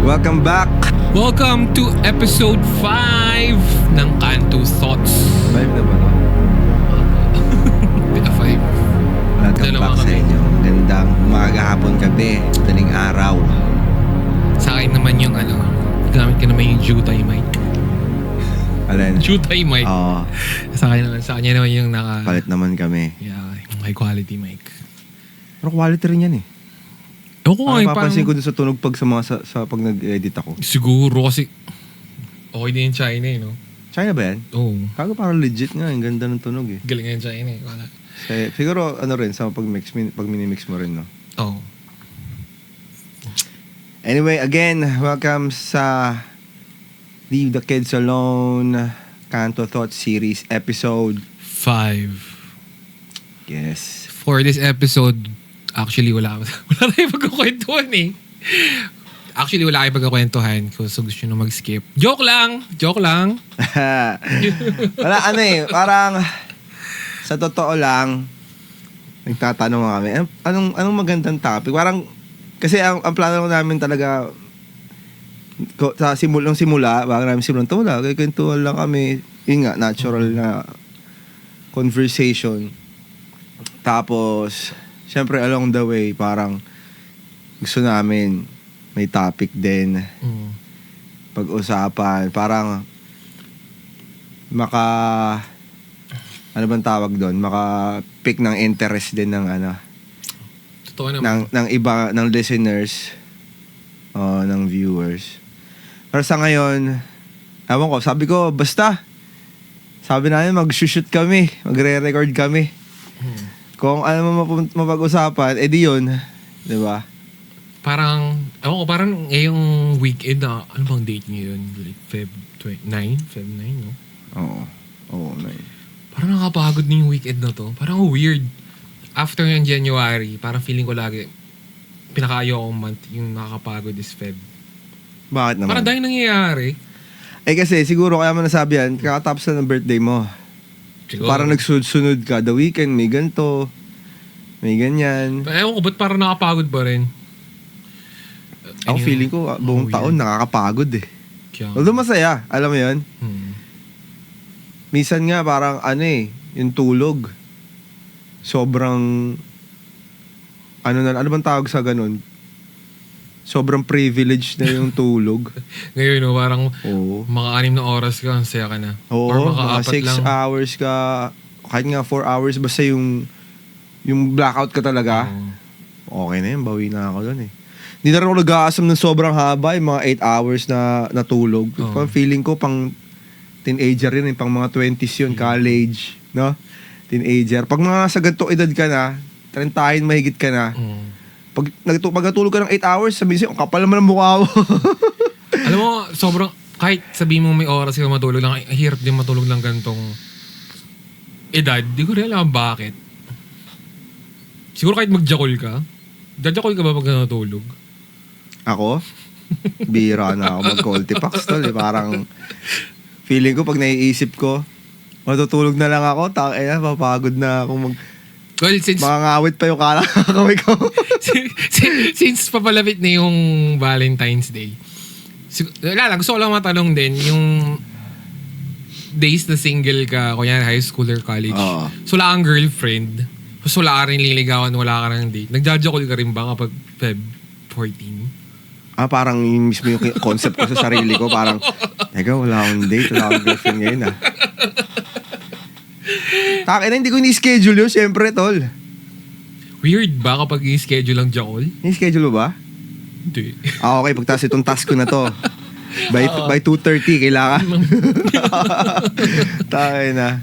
Welcome back! Welcome to episode 5 ng Kanto Thoughts. 5 na ba to? 5. Welcome back sa inyo. Gandang umaga, hapon, gabi, daling araw. Sa akin naman yung gamit ko naman yung Jutay mic. Alin? Jutay mic. Oo. Sa kanya naman yung Palit naman kami. Yeah, yung high quality mic. Pero quality rin yan eh. Ako nga, papansin ko dun sa tunog pag sa pag nag-edit ako. Siguro kasi okay din yung China no? China ba yan? Oo. Kago parang legit nga, ang ganda ng tunog eh. Galing nga yung China Wala. Siguro rin, sa pag minimix mo rin, no? Oo. Anyway, again, welcome sa Leave the Kids Alone Kanto Thoughts Series Episode 5. Yes. For this episode, actually wala tayong pagkukwentuhan eh. Actually, wala tayong pagkukwentuhan kung gusto nyo mag-skip. Joke lang! Wala parang sa totoo lang, nagtatanong kami, anong magandang topic? Parang, kasi ang plano namin talaga, sa simula, bago namin simulan ito, wala, kwentuhan lang kami, yun nga, natural na conversation. Tapos, syempre along the way, parang gusto namin may topic din. Pag-usapan. Parang ano bang tawag doon? Maka-pick ng interest din ng Totoo naman. ng iba, ng listeners o ng viewers. Pero sa ngayon, ewan ko, sabi ko, basta. Sabi namin, mag-shoot kami. Magre-record kami. Kung ano mapag-usapan, edi yun. Diba? Parang, parang ngayong weekend na, ano bang date ngayon? Like Feb 9, no? Oo, 9. Parang nakapagod na yung weekend na to. Parang weird. After yung January, parang feeling ko lagi, pinaka-ayaw akong month, yung nakakapagod is Feb. Bakit naman? Parang dahil nangyayari. Kasi siguro kaya mo nasabi yan, kakatapos na ng birthday mo. Siguro. Parang nagsunod-sunod ka. The weekend, may ganito, may ganyan. Ewan ko, ba't parang nakapagod pa rin? Ako feeling ko, buong taon nakakapagod eh. Although masaya, alam mo yun? Minsan nga parang yung tulog. Sobrang, ano bang tawag sa ganun? Sobrang privilege na yung tulog. Ngayon, no, parang mga 6 na oras ka, ang saya ka na. Oo, or mga 6 hours ka, kahit nga 4 hours, basta yung blackout ka talaga. Okay na yun, bawi na ako dun eh. Hindi na rin ako nag-aasam ng sobrang haba, yung mga 8 hours na natulog. Feeling ko pang teenager yun, pang mga 20s yun, college, no? Teenager. Pag mga sa ganito edad ka na, 30 mahigit ka na, pag natulog ka ng 8 hours, sabihin siya, ang kapal naman ang mukha mo. Alam mo, sobrang, kahit sabihin mo may oras ka matulog lang, hirap din matulog lang ganitong edad. Di ko rin alam bakit. Siguro kahit magjakol ka. Jajakol ka ba pag natulog? Ako? Bira na ako mag-Coltipax tol. Parang feeling ko pag naiisip ko, matutulog na lang ako, papagod na ako Well, since makangawit pa yung kamay ko. since papalapit na yung Valentine's Day, gusto ko lang matanong din, yung days na single ka, kunyari high school or college, so wala kang girlfriend, so wala ka rin liligawan, wala ka rin date, nagjajakol ka rin ba kapag Feb 14? Parang yung mismo yung concept ko sa sarili ko, parang, teka, wala akong date, wala akong girlfriend ngayon Takin na, hindi ko ni-schedule yun, syempre, tol. Weird ba kapag i-schedule ang jakol? Ni-schedule mo ba? Hindi. Okay, pagtas itong task ko na to. By 2:30, kailangan. Takin na.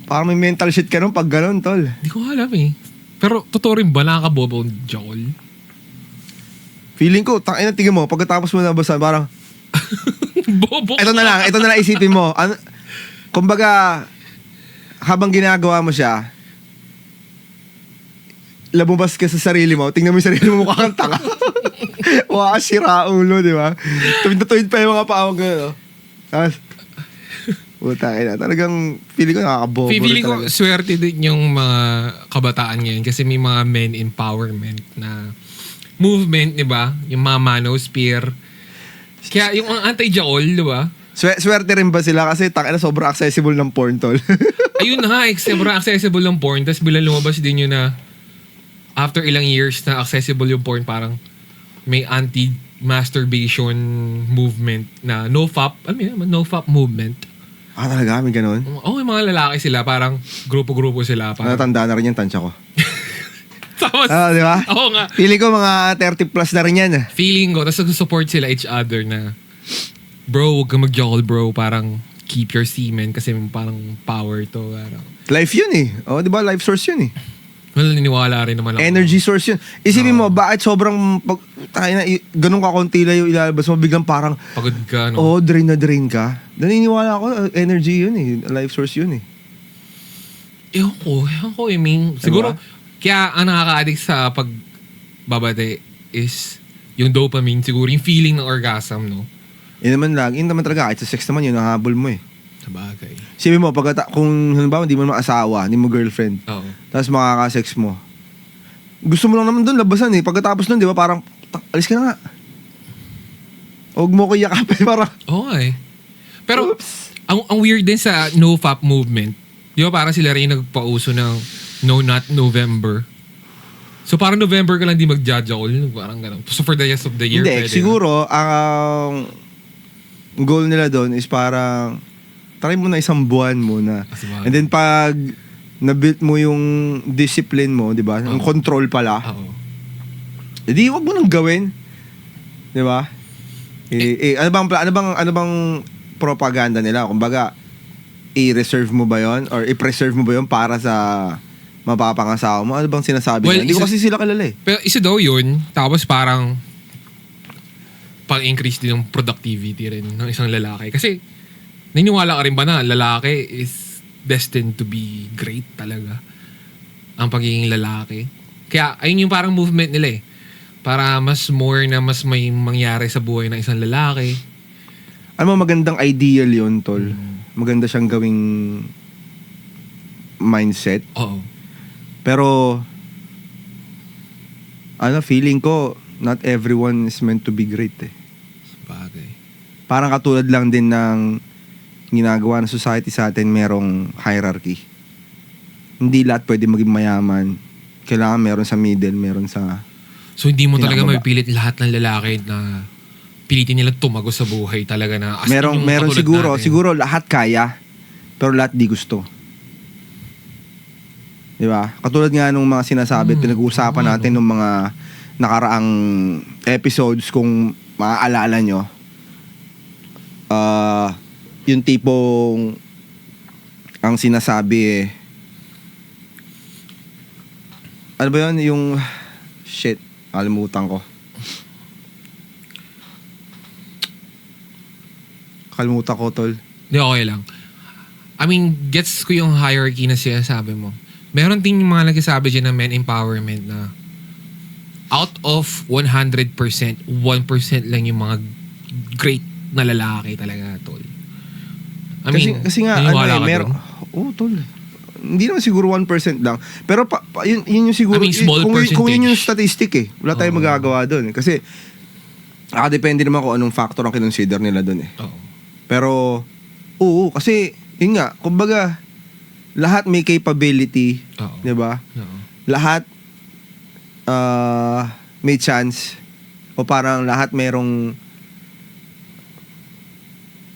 Parang may mental shit ka nun pag ganun, tol. Hindi ko alam eh. Pero totoo rin ba nakakabobo ang jakol? Feeling ko, tingin mo, pagkatapos mo nabasa, parang, bobo ka. ito na lang isipin mo. Kumbaga, habang ginagawa mo siya, lumabas ka sa sarili mo, tingnan mo yung sarili mo, mukha kang tanga. Mukha kang sira ulo, di ba? Tuwid pa yung mga paa mo gano'n. Tapos, puta na. Talagang, feeling ko nakakabobo. Feeling ko, swerte din yung mga kabataan ngayon kasi may mga men empowerment na movement, di ba? Yung mga manosphere. Kaya yung anti-jaol, di ba? Swerte rin ba sila kasi sobrang accessible ng porn, tol? Ayun na nga, sobrang accessible ng porn. Tapos bilang lumabas din yun na after ilang years na accessible yung porn, parang may anti-masturbation movement na no-fap. Ano yun? No-fap movement. Talaga? May ganun? Yung mga lalaki sila, parang grupo-grupo sila. Parang, Natanda na rin yung tansya ko. tapos, Di ba? oo nga. Pili ko mga 30 plus na rin yan. Feeling ko, tapos nag-support sila each other na, bro, huwag ka mag-jackal, bro. Parang, keep your semen kasi parang power to. Parang. Life yun eh. Di ba? Life source yun eh. Well, naniniwala rin naman ako. Energy source yun. Isipin mo, bakit sobrang, ganun ka konti lang yung ilalabas mo, biglang parang, pagod ka, no? drain na drain ka. Naniniwala ako, energy yun eh. Life source yun eh. Ewan ko, I mean, siguro, kaya ang nakaka-addict sa pagbabate is yung dopamine, siguro yung feeling ng orgasm, no? Yun naman talaga, kahit sa sex naman yun, nahabol mo eh. Sabagay. Sabi mo, kung halimbawa hindi mo naman asawa, hindi mo girlfriend, Oo. tapos makaka-sex mo, gusto mo lang naman doon labasan eh. Pagkatapos nun, di ba, parang, alis ka na nga. Huwag mo ko yakapin, parang, Oo eh. Pero, ang weird din sa no-fap movement, di ba parang sila rin nagpauso ng No Not November. So parang November ka lang di mag-jajakol, parang gano'n. So for the rest of the year, hindi, pwede siguro, ang goal nila doon is parang, try mo na isang buwan muna. And then pag na-build mo yung discipline mo, di ba? Yung control pala. Oo. Hindi, wag mo nang gawin. Di ba? Ano bang propaganda nila? Kumbaga, i-reserve mo ba yon or i-preserve mo ba yon para sa mapapangasawa mo? Ano bang sinasabi nila? Hindi ko kasi sila kilala eh. Pero isa daw yun, tapos parang pang-increase din ng productivity rin ng isang lalaki. Kasi, naniniwala ka rin ba na lalaki is destined to be great talaga? Ang pagiging lalaki. Kaya, ayun yung parang movement nila eh. Para mas may mangyari sa buhay ng isang lalaki. Ano mo, magandang ideal yun, tol. Maganda siyang gawing mindset. Oo. Pero, feeling ko, not everyone is meant to be great eh. Bagay. Parang katulad lang din ng ginagawa ng society sa atin, merong hierarchy. Hindi lahat pwede maging mayaman. Kailangan meron sa middle, meron sa... So hindi mo talaga pinakababa. mapipilit lahat ng lalaki na pilitin nila tumago sa buhay talaga na... Meron siguro lahat kaya, pero lahat di gusto. Di ba? Katulad nga nung mga sinasabi, pinag-uusapan natin nung mga nakaraang episodes, kung maaalala nyo. Yung tipong ang sinasabi ano ba yun? Yung shit, kalimutan ko. Tol. Hindi, okay lang. I mean, gets ko yung hierarchy na sinasabi mo. Meron din yung mga nagsasabi dyan ng men empowerment na out of 100%, 1% lang yung mga great na lalaki talaga, tol. I mean, kasi nga, tol. Hindi naman siguro 1% lang. Pero yun yung siguro, I mean, small percentage. Kung yun yung statistic eh. Wala tayong magagawa doon. Kasi, depende naman kung anong factor ang kinonsider nila doon eh. Oo. Pero, kasi, yun nga, kumbaga, lahat may capability, di ba? Lahat may chance, o parang lahat mayroong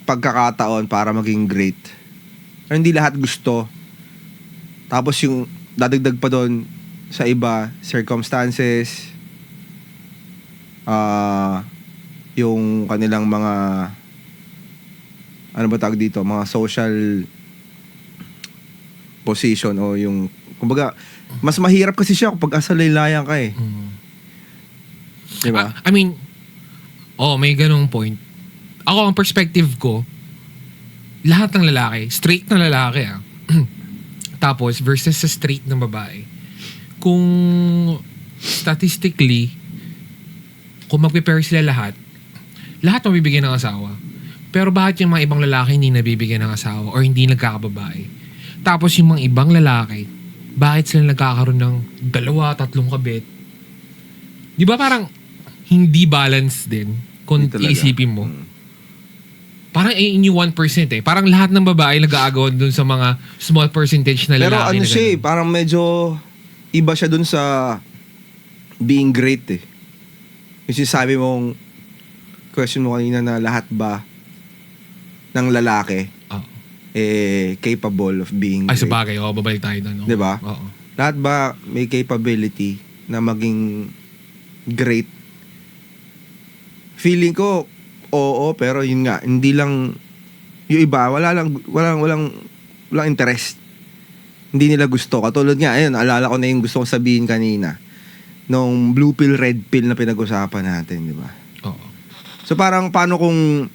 pagkakataon para maging great. Pero hindi lahat gusto. Tapos yung dadagdag pa doon sa iba, circumstances, yung kanilang mga ano ba tawag dito, mga social position o yung, kumbaga, mas mahirap kasi siya kapag asalaylayan ka eh. Diba? I mean, may ganung point. Ako, ang perspective ko, lahat ng lalaki, straight na lalaki tapos versus sa straight na babae. Kung statistically, kung magpe-pair sila lahat mabibigyan ng asawa. Pero bakit yung mga ibang lalaki hindi nabibigyan ng asawa or hindi nagkakababae? Tapos yung mga ibang lalaki, bakit sila nagkakaroon ng 2-3 kabit? Di ba parang hindi balance din kung Hindi talaga. iisipin mo? Parang in yung 1% eh. Parang lahat ng babae nag-aagawan dun sa mga small percentage na lalaki. Pero ano na siya eh, ganun. parang medyo iba siya dun sa being great eh. Yung sinasabi mong question mo kanina na lahat ba ng lalaki Oo. capable of being Ay, great? sabagay. Oo, babalik tayo doon. No? Di ba? Oo. Lahat ba may capability na maging great? Feeling ko, oo, pero yun nga, hindi lang, yung iba, walang interest. Hindi nila gusto. Katulad nga, ayun, alala ko na yung gusto kong sabihin kanina. Nung blue pill, red pill na pinag-usapan natin, di ba? Oo. So parang, paano kung,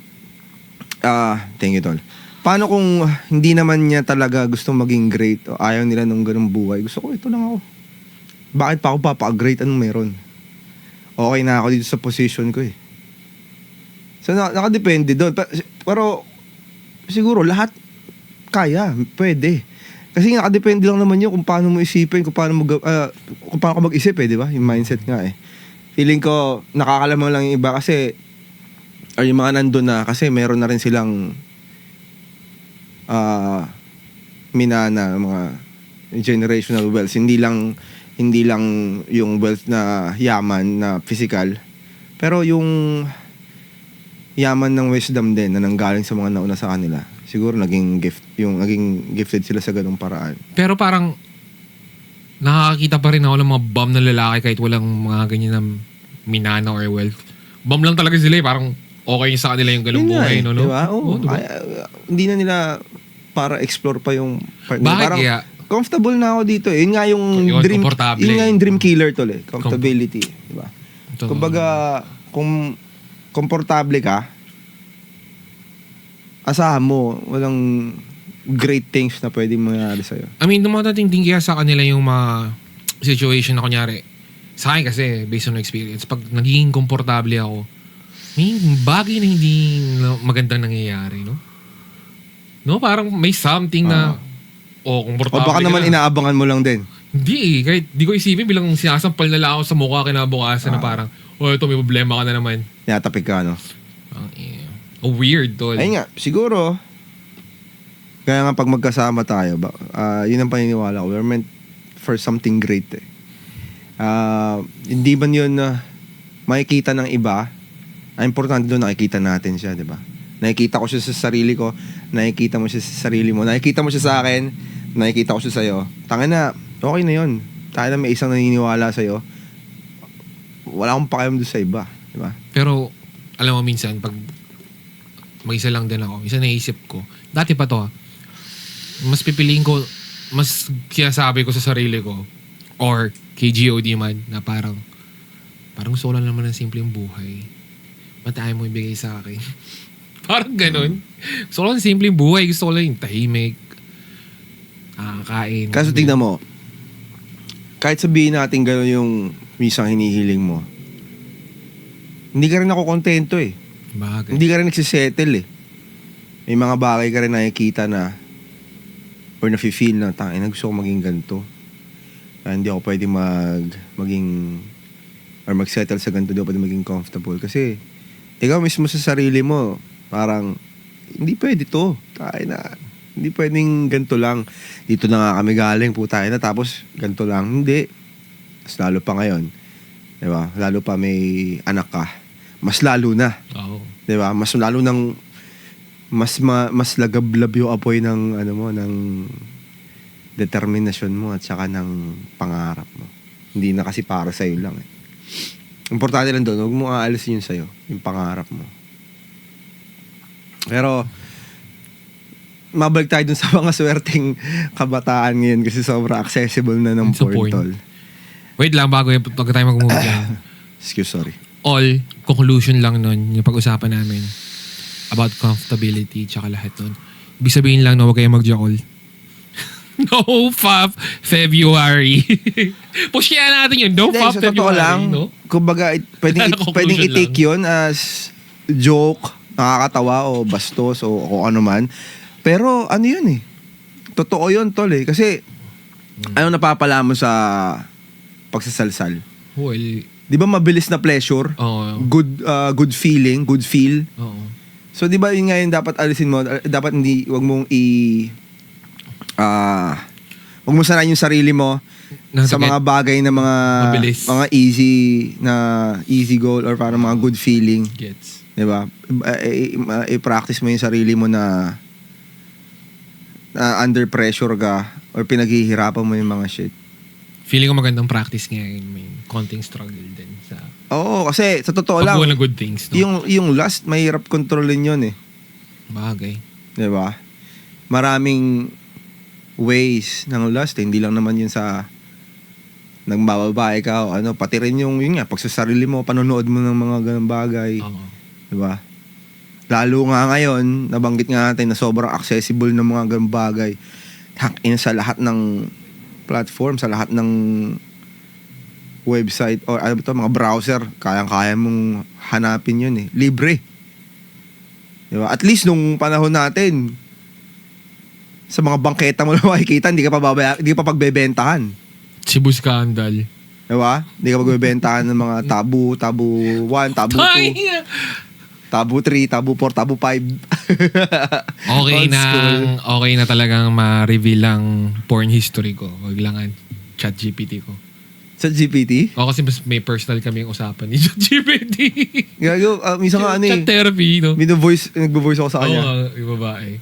thank you, tol. Paano kung hindi naman niya talaga gusto maging great o ayaw nila nung ganung buhay? Gusto ko, ito lang ako. Bakit pa ako papa-great? Anong meron? Okay na ako dito sa position ko eh. So, nakadepende doon. Pero, siguro, lahat kaya, pwede. Kasi nakadepende lang naman yun kung paano mo isipin, kung paano ka mag-isip eh, di ba? Yung mindset nga eh. Feeling ko, nakakalamang lang yung iba kasi, or yung mga nandun na, kasi meron na rin silang minana, mga generational wealth. Hindi lang yung wealth na yaman, na physical. Pero yung yaman ng wisdom din na nanggaling sa mga nauna sa kanila. Siguro naging gifted sila sa ganung paraan. Pero parang nakakakita pa rin ako ng mga bum na lalaki kahit walang mga ganyan na minana or wealth. Bum lang talaga sila eh. Parang okay sa kanila yung ganung Yun nga buhay. eh, No? diba? Oo, diba? hindi na nila para explore pa yung partner. Bakit Parang kaya? comfortable na ako dito eh. Yun nga yung Yun, dream, komportable. yun nga yung dream killer tol eh. Comfortability. Diba? Ito, Kumbaga, kung komportable ka, asahan mo, walang great things na pwedeng mangyari sa'yo. I mean, dumadating din kaya sa kanila yung mga situation na kunyari. Sa akin kasi, based on experience, pag naging komportable ako, may bagay na hindi magandang nangyayari, no? No? Parang may something na, O komportable baka naman ka na. inaabangan mo lang din. Hindi eh. Kahit di ko isipin bilang sinasampal na lang ako sa mukha kinabukasan na parang, ito may problema ka na naman. Tinatapik ka, no? Weird, tol. Ayun nga, siguro, kaya nga pag magkasama tayo, yun ang paniniwala ko, we're meant for something great eh. Hindi man yun makikita ng iba, ang importante doon nakikita natin siya, di ba? Nakikita ko siya sa sarili ko, nakikita mo siya sa sarili mo, nakikita mo siya sa akin, nakikita ko siya sa'yo. Tanga na, okay na yun. Tayo na may isang naniniwala sa'yo, wala akong pakialam doon sa iba, di ba? Pero, alam mo minsan, pag mag-isa lang din ako, isa naisip ko, dati pa to mas pipiliin ko, mas sinasabi ko sa sarili ko, or kay GOD man, na parang gusto ko lang naman ng simpleng buhay. Ba't ayaw mo ibigay sa akin? Parang ganun. Gusto ko lang ng simpleng buhay. Gusto ko lang yung tahimik. Kain. Kaso tignan mo, kahit sabihin natin gano'n yung misang hinihiling mo, hindi ka rin ako kontento eh. Bagay. Hindi ka rin nagsisettle eh. May mga bagay ka rin nakikita na or nafe-feel na tangin na gusto ko maging ganito. Kaya hindi ako pwede maging or mag-settle sa ganito, hindi ako pwede maging comfortable. Kasi ikaw mismo sa sarili mo, parang hindi pwede to. Tayo na. Hindi pwedeng ganito lang. Dito na nga kami galing po tayo na tapos ganito lang. Hindi. Mas lalo pa ngayon. Diba? Lalo pa may anak ka. Mas lalo na. Oo. 'Di ba? Mas lalo ng mas lagablab yung apoy ng ano mo, ng determinasyon mo at saka ng pangarap mo. Hindi na kasi para sa iyo lang eh. Importante lang doon, huwag mo aalisin yun sa'yo, yung pangarap mo. Pero mabalik tayo dun sa mga swerteng kabataan ngayon kasi sobrang accessible na ng Sa porn, porn. tol. Wait lang, bago tayo mag-move dyan. Excuse, sorry. All, conclusion lang nun, yung pag-usapan namin about comfortability tsaka lahat nun. Ibig sabihin lang na huwag kayo mag-jackal. No Fab February. Push kaya natin yun. No Hindi, Fab sa totoo February. lang, No? kumbaga, pwedeng Conclusion i-take yun as joke, nakakatawa o bastos o ano man. Pero ano yun eh. Totoo yun, tol eh. Kasi, ano napapala mo sa pagsasalsal? Well, Di ba mabilis na pleasure? Oo. Good feeling, good feel. Oo. So, di ba yun nga yung dapat alisin mo? Dapat wag mong wag mo sanayin yung sarili mo sa mga bagay na Mabilis. mga easy goal or parang mga good feeling. Gets. Di ba? I-practice mo yung sarili mo na under pressure ka or pinaghihirapan mo yung mga shit. Feeling ko magandang practice ngayon. May konting struggle din sa Oo, kasi sa totoo lang, pagbuo ng good things. No? yung lust, mahirap kontrolin yun eh. Bagay. Di ba? Maraming ways ng lust. Hindi lang naman yun sa nagbababae ka o ano. Pati rin yun nga, pag sa sarili mo, panonood mo ng mga ganang bagay. Oo. Di ba? Lalo nga ngayon, nabanggit nga natin na sobrang accessible ng mga ganang bagay. Hack-in sa lahat ng platform, sa lahat ng website or ano ba ito, mga browser, kayang-kaya mong hanapin yun eh. Libre. Diba? At least nung panahon natin, sa mga bangketa mo na makikita, hindi ka pa pagbebentahan. Cebu Scandal. Diba? Hindi ka pagbebentahan ng mga tabu 1, tabu 2, tabu 3, tabu 4, tabu 5. Okay na talagang ma-reveal ang porn history ko. Wag lang ang chat GPT ko. Sa GPT? O kasi mas may personal kaming usapan ni chat GPT. Gago, minsan nga ano eh. Chat therapy, no? Nagbo-voice ako sa kanya. Oo, yung babae.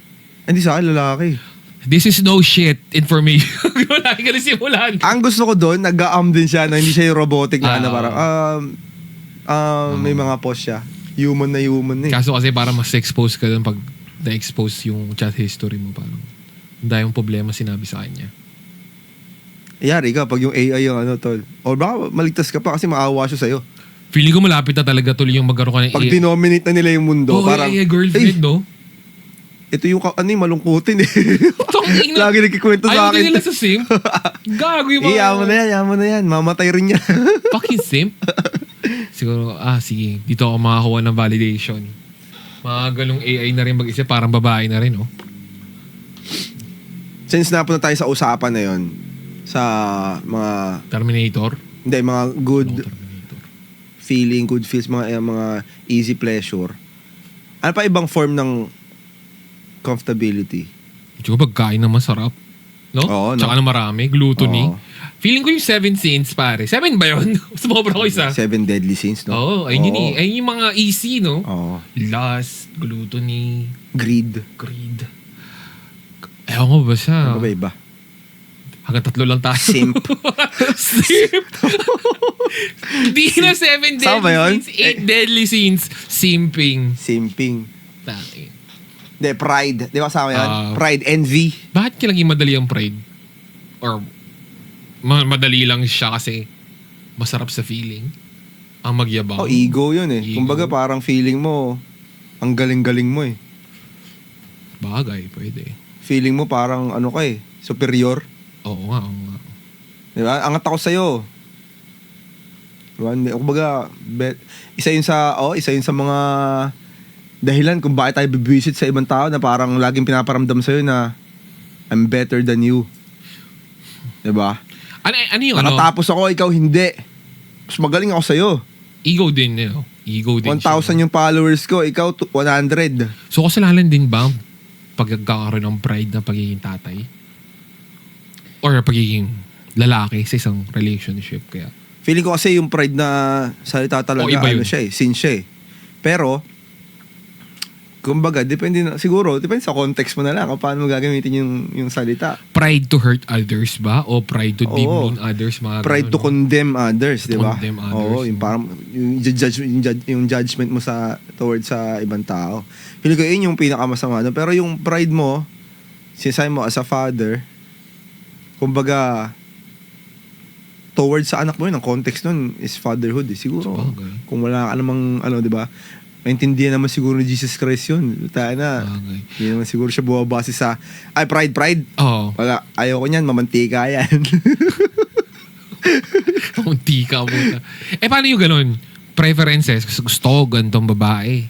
Hindi sa akin, lalaki. This is no shit information. Lagi ka na simulan. Ang gusto ko doon, nag-a-am din siya na hindi siya yung robotic na ano, parang may mga post siya. Human na human eh. Kaso kasi parang mas expose ka doon pag na-expose yung chat history mo. Parang dahil yung problema sinabi sa kanya. Yari ka pag yung AI yung ano tol. O baka maligtas ka pa kasi maawa siya sa'yo. Feeling ko malapit na talaga tuloy yung magkaroon ka ng Pag dinominate na nila yung mundo, parang AI girlfriend, no? Ito yung malungkutin eh. Tangina. Lagi nagkikwento sa Ayaw din akin. nila sa simp. Gago yung mga... Yaman na yan. Mamatay rin yan. Fucking simp. Siguro, sige. Dito ako makakuha ng validation. Mga ganong AI na rin mag-isip. Parang babae na rin, no? Since napunta tayo sa usapan na yon sa mga... Terminator? Hindi, mga good Terminator. feeling, good feels, mga easy pleasure. Ano pa ibang form ng comfortability? Tsaka pagkain na masarap. No? Oo, no? Tsaka na marami. Gluttony. Oo. Feeling ko yung 7 sins, pare. 7 ba yun? Sumobra ko isa. 7 deadly sins, no? Oo, ayun yun eh. Ayun yung mga easy, no? Oo. Lust, gluttony, Greed. greed. Ewan ko ba siya? Ano ba iba? Hanggang 3 lang tayo. Simp. Simp. Hindi na 7 Saan ba yun? deadly sins, 8 deadly sins. Simping. Simping. Tayo. Hindi, pride. Di ba kasama yan? Pride, envy. Bakit kailangan madali ang pride? Or madali lang siya kasi masarap sa feeling? Ang magyabang? Ego yun eh. Ego. Kumbaga parang feeling mo, ang galing-galing mo eh. Bagay, pwede. Feeling mo parang ano ka eh, superior. Oo nga, oo nga. Di ba? Angat ako sa'yo. Diba? Kumbaga, isa yun sa mga dahilan kung bakit tayo bibwisit sa ibang tao na parang laging pinaparamdam sa'yo na I'm better than you. Diba? Ano yung ano? Nakatapos ako, ikaw hindi. Mas magaling ako sa'yo. Ego din, no? Ego din 1,000 yung followers ko, ikaw 100. So, kasalanan din ba pagkakaroon ng pride ng pagiging tatay? Or pagiging lalaki sa isang relationship? Kaya Feeling ko kasi yung pride na salita talaga, iba yun. siya eh, sin siya eh. Pero, kumbaga, depende sa context mo na lang kung paano mo gagamitin yung salita. pride to hurt others ba? O pride to demean others? Mga Pride ganun, to condemn others, di ba? condemn others, Oo, yung no? parang yung judgment mo towards sa ibang tao. Feeling ko yun yung pinakamasama. No? Pero yung pride mo, sinasabi mo as a father, kumbaga, towards sa anak mo yun, ang context nun is fatherhood. Siguro, Sabagay. kung wala ka namang, di ba, maintindihan naman siguro ni Jesus Christ yun. Tayo na. Bagay. Hindi naman siguro siya bumabase sa, pride. Oo. Wala, ayaw ko niyan, mamantika yan. Munti ka muna. Paano yung ganun? Preferences. Gusto ko gantong babae.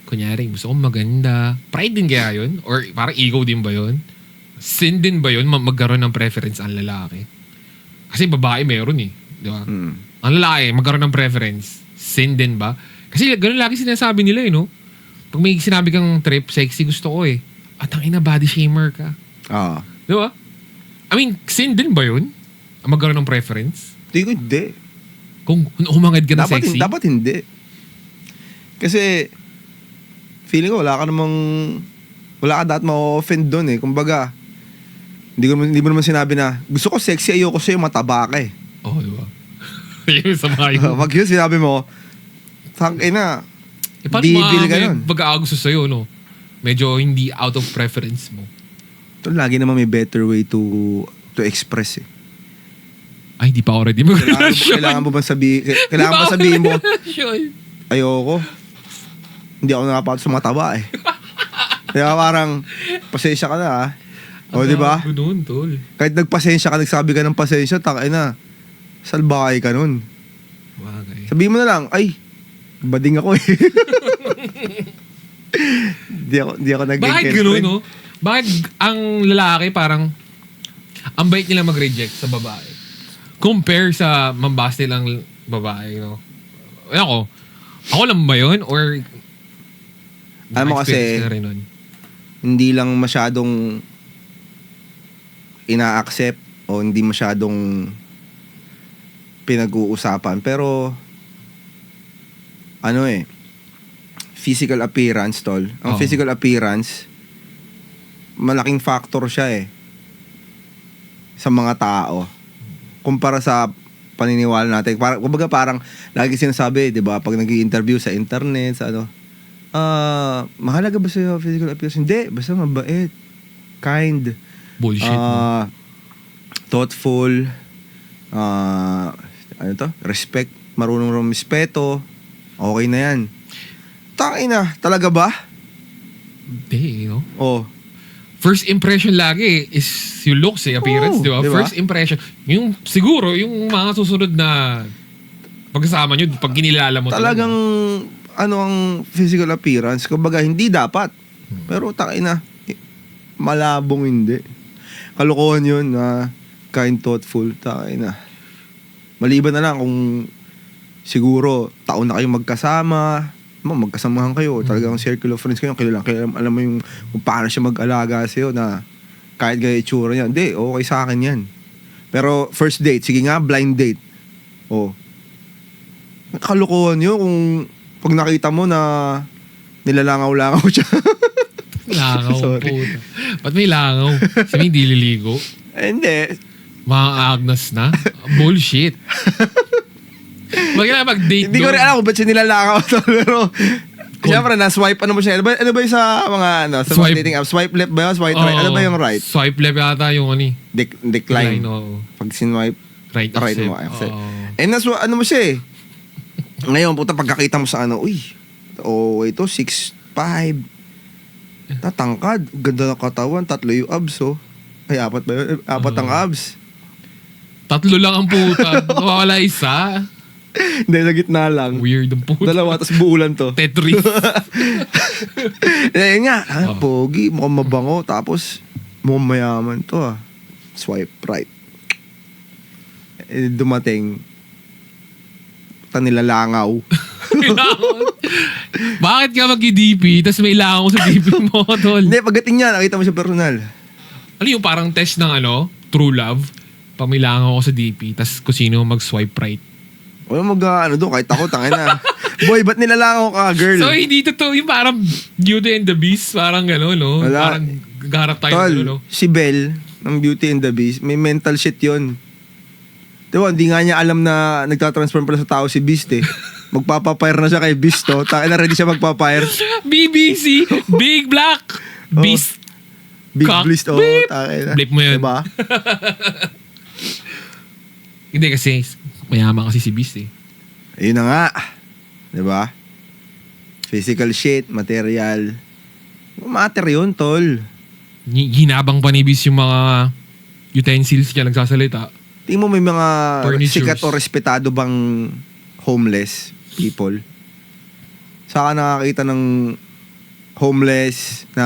Kunyari, gusto ko maganda. Pride din kaya yun? Or parang ego din ba yun? Sin din ba yun magkaroon ng preference ang lalaki? Kasi babae meron eh. Di ba? ang lalaki, magkaroon ng preference, sin din ba? Kasi ganun lagi sinasabi nila no? Pag may sinabi kang trip, sexy gusto ko At ang ina, body shamer ka. Di ba? I mean, sin din ba yun? Ang magkaroon ng preference? Hindi. Kung humangad ka na Dapat, sexy? dapat hindi. Kasi, feeling ko wala ka dapat ma-offend doon Kumbaga, hindi mo naman sinabi na, gusto ko sexy, ayoko sa'yo, mataba ka Oo, di ba? Yun sa mga yun. Pag yun sinabi mo, tangina, Paano Devil ka nun. pag-aagusto sa'yo, no? Medyo hindi out of preference mo. ito lagi naman may better way to express Ay, di pa ako ready mag-relasyon. Kailangan mo ba sabihin mo, Mag-relasyon. ayoko. Hindi ako nakapatid sa mataba Kaya parang, pasensya ka na O, di ba? Ganun, tol. Kahit nagpasensya ka, nagsabi ka ng pasensya, na salbakay ka nun. Bagay. Sabihin mo na lang, ay, bading ako Di ako naging Bakit ganun, no? Bakit ang lalaki parang ang bait nila mag-reject sa babae compare sa mambaste lang babae, no? Ako lang ba yun? Or Alam mo kasi, na rin nun? hindi lang masyadong ina-accept o hindi masyadong pinag-uusapan. Pero, physical appearance, tol. Ang physical appearance, malaking factor siya sa mga tao. Kumpara sa paniniwala natin. Kumbaga parang, lagi sinasabi, di ba, pag nag-i-interview sa internet, sa mahalaga ba sa'yo physical appearance? Hindi, basta mabait, kind, Bullshit, no? thoughtful, respect, marunong rumispeto, okay na yan. Tangina, talaga ba? Hindi, no? First impression lagi is yung looks, appearance, di ba? Diba? First impression. Yung, siguro, yung mga susunod na pagkasama nyo, pag kinilala mo Talagang, ang physical appearance, kumbaga, hindi dapat. Pero tangina, malabong hindi. Kalokohan yun na kind, thoughtful, tangina. Maliban na lang kung siguro taon na kayong magkasama, magkasamahan kayo, talagang circle of friends kayo, alam mo yung kung paano siya mag-alaga sa'yo na kahit gaya itsura niya, hindi, okay sa akin yan. Pero first date, sige nga, blind date. Kalokohan yun kung pag nakita mo na nilalangaw-langaw siya. Langaw, Sorry. puta. Ba't may langaw? Sabi, hindi liligo. Hindi. Mga Agnes na? Bullshit. Mag-date Hindi ko rin alam kung ba't siya nilalangaw to. Pero, siyempre, na-swipe, ano mo siya? Ano ba yung sa mga, sa mga Swipe. dating app? Swipe left ba yun? Swipe right? Ano ba yung right? Swipe left yata yung Decline. oo. Pag sinwipe, Right mo. accept. Ano mo siya Ngayon, puta, pagkakita mo sa ito, 6'5". Tatangkad. Ganda ng katawan. 3 yung abs, Ay, 4 ba yun? 4 ang abs. 3 lang ang puta. Wala isa. Hindi, sa gitna lang. Weird ang puta. 2, tapos buulan to. Tetris. Yun nga, pogi, mukhang mabango. Tapos, mukhang mayaman to Swipe right. Dumating, nilalangaw. Bakit ka mag-DP tapos may langaw sa DP mo, tol? Hindi, pagdating niya, nakita mo siya personal. Ano yung parang test ng true love? Pag may langaw ako sa DP tapos kung sino mag-swipe right. Wala doon, kahit ako, tangina. Boy, ba't nilalangaw ka, girl? So, hindi totoo yung parang Beauty and the Beast, parang no? Wala. Parang garap tayo, Tol, no? si Belle, ng Beauty and the Beast, may mental shit yun. Diba, hindi nga niya alam na nagtatransform pala sa tao si Beast Magpapapire na siya kay Beast na ready siya magpapire. BBC, Big Black, Beast. Big Cock. Beast, Beep. takina. Blip mo yun. Diba? Hindi kasi, mayaman kasi si Beast Ayun na nga. Diba? Physical shit, material. Matter yun, tol. Ginabang pa ni Beast yung mga utensils niya nagsasalita. Tingin mo may mga Furnitures. sikat o respetado bang homeless people? Saan ka nakakita ng homeless na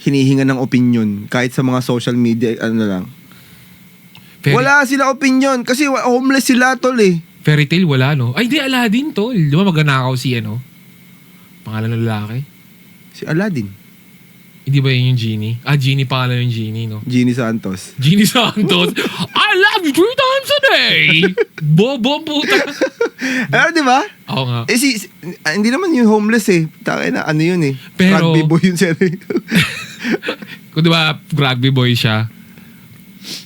hinihinga ng opinion kahit sa mga social media, lang? Wala sila opinion kasi homeless sila, tol eh. Fairy tale, wala, no? Ay, di, Aladdin, tol. Di ba magnanakaw si, pangalan ng lalaki? Si Aladdin. Hindi ba yun yung Genie? Genie pangalan yung Genie, no? Genie Santos. Genie Santos. I love you 3 times a day! Bobo, puta. Ano, di ba? Oo nga. Hindi naman yung homeless eh. Taka na, ano yun eh. Pero- Rugby boy yun siya. Kung di ba, rugby boy siya,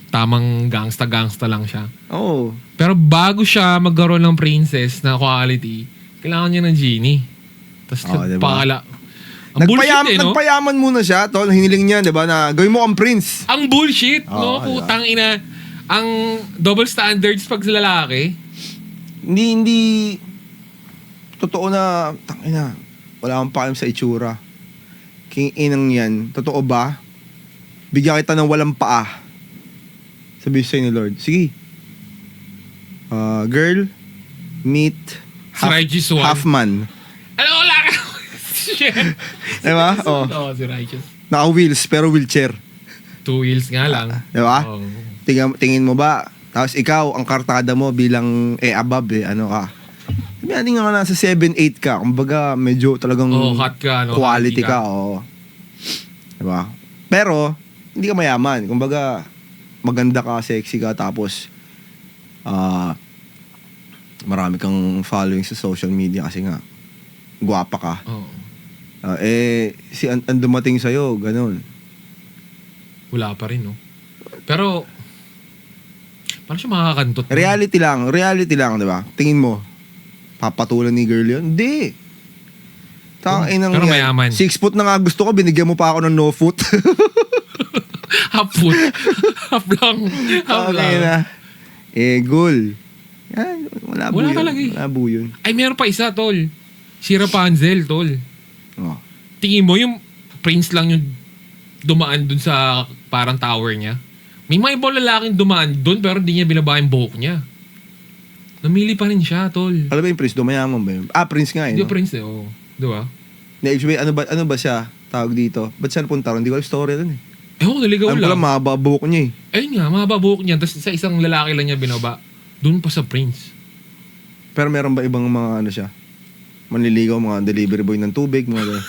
tamang gangsta-gangsta lang siya. Oo. Pero bago siya magkaroon ng princess na quality, kailangan niya ng Genie. Tapos diba? Ang bullshit no? Nagpayaman muna siya, tol. Hiniling niya, di ba, na gawin mo ang prince. Ang bullshit, no? Diba? Putang ina. Ang double standards pag sa lalaki. Hindi, totoo na, tangina, wala akong pakialam sa itsura. King inang yan, totoo ba? Bigyan kita ng walang paa. Sabi sa'yo ni Lord, sige. Girl, meet Si Righteous One. half man. Ano, wala ka. Shit. Diba? Oh. Oo, si Righteous. Naka-wheels, pero wheelchair. 2 wheels nga lang. Diba? Oo. Tingin mo ba? Tapos ikaw, ang kartada mo bilang above ano ka? Sabi nga nasa 7-8 ka. Kumbaga, medyo talagang Hot ka, no? quality Hottie ka. Oo. Diba? Pero, hindi ka mayaman. Kumbaga, maganda ka, sexy ka, tapos marami kang following sa social media kasi nga, gwapa ka. Oo. Ang dumating sa'yo, ganun. Wala pa rin, no? Pero, paano siya makakakantot? Reality lang, di ba? Tingin mo, papatulan ni girl yun? Hindi. Pero mayaman. 6 foot na nga gusto ko, binigyan mo pa ako ng no foot. Half foot. Half lang. Half Okay lang. na. Goal. Yan, wala Wala talaga eh. Wala yun. Ay, meron pa isa, tol. Si Rapunzel, tol. Oh. Tingin mo, yung prince lang yung dumaan dun sa parang tower niya. May mga ibang lalaking dumaan dun, pero hindi niya binaba yung buhok niya. Namili pa rin siya, tol. Alam ba yung prince? Dumayaman ba yun? Prince nga eh. Hindi No? prince eh, oo. Di ba? Ano ba siya? Tawag dito. Ba't siya napunta ron? Hindi ko alam story dun eh. Naligaw Alam ko lang. lang, mahaba buhok niya eh. Ayun nga, mahaba buhok niya. Tapos sa isang lalaki lang niya binaba. Doon pa sa prince. Pero meron ba ibang mga ano siya? Manliligaw, mga delivery boy ng tubig, mga ganun.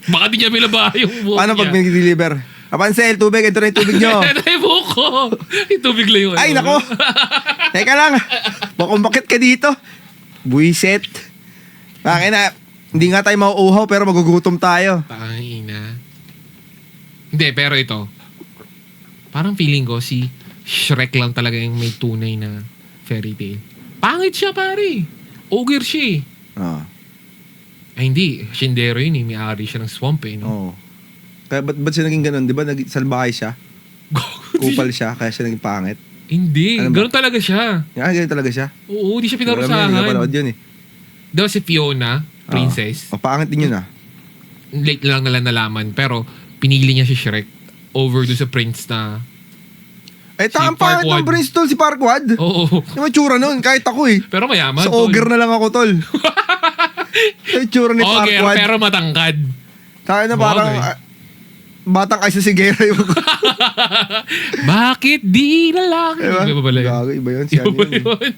Baka di niya binaba yung buhok Paano niya. pag nag-deliver? Pansel, tubig, ito na yung tubig nyo. Ito yung buhok ko. Yung tubig lang yun. Ay, nako. Teka lang. Kung bakit ka dito? Buiset. Bakit na, hindi nga tayo mauuhaw pero magugutom tayo. Tangina. Hindi, pero ito. Parang feeling ko si Shrek lang talaga yung may tunay na fairy tale. Pangit siya, pare. Ogre siya eh. Ay, hindi. Shindero yun eh. May-ari siya ng swamp eh. No? Oo. Kaya ba't siya naging ganun? Di ba salbahay siya? Kupal siya, kaya siya naging pangit. Hindi. Ano ba? Ganun talaga siya. Ganun talaga siya. Oo, di siya Hindi pinarusahan. ko panood yun eh. Daw si Fiona, princess. Pangit din yun ah. Late lang nila nalaman. Pero pinili niya si Shrek over do sa prince na... Ang pangit ng prince tol, si Parkwad. Oo. Yung tsura nun, kahit ako eh. Pero mayaman. Sa tol. ogre na lang ako tol. Yung tsura ni Okay, Parkwad. pero matangkad. Tayo na parang... batang Isa Sigera yung... Bakit di na lang? Diba? Iba ba yun? Gago, iba yun. Si, Iba ano ba yun, yun?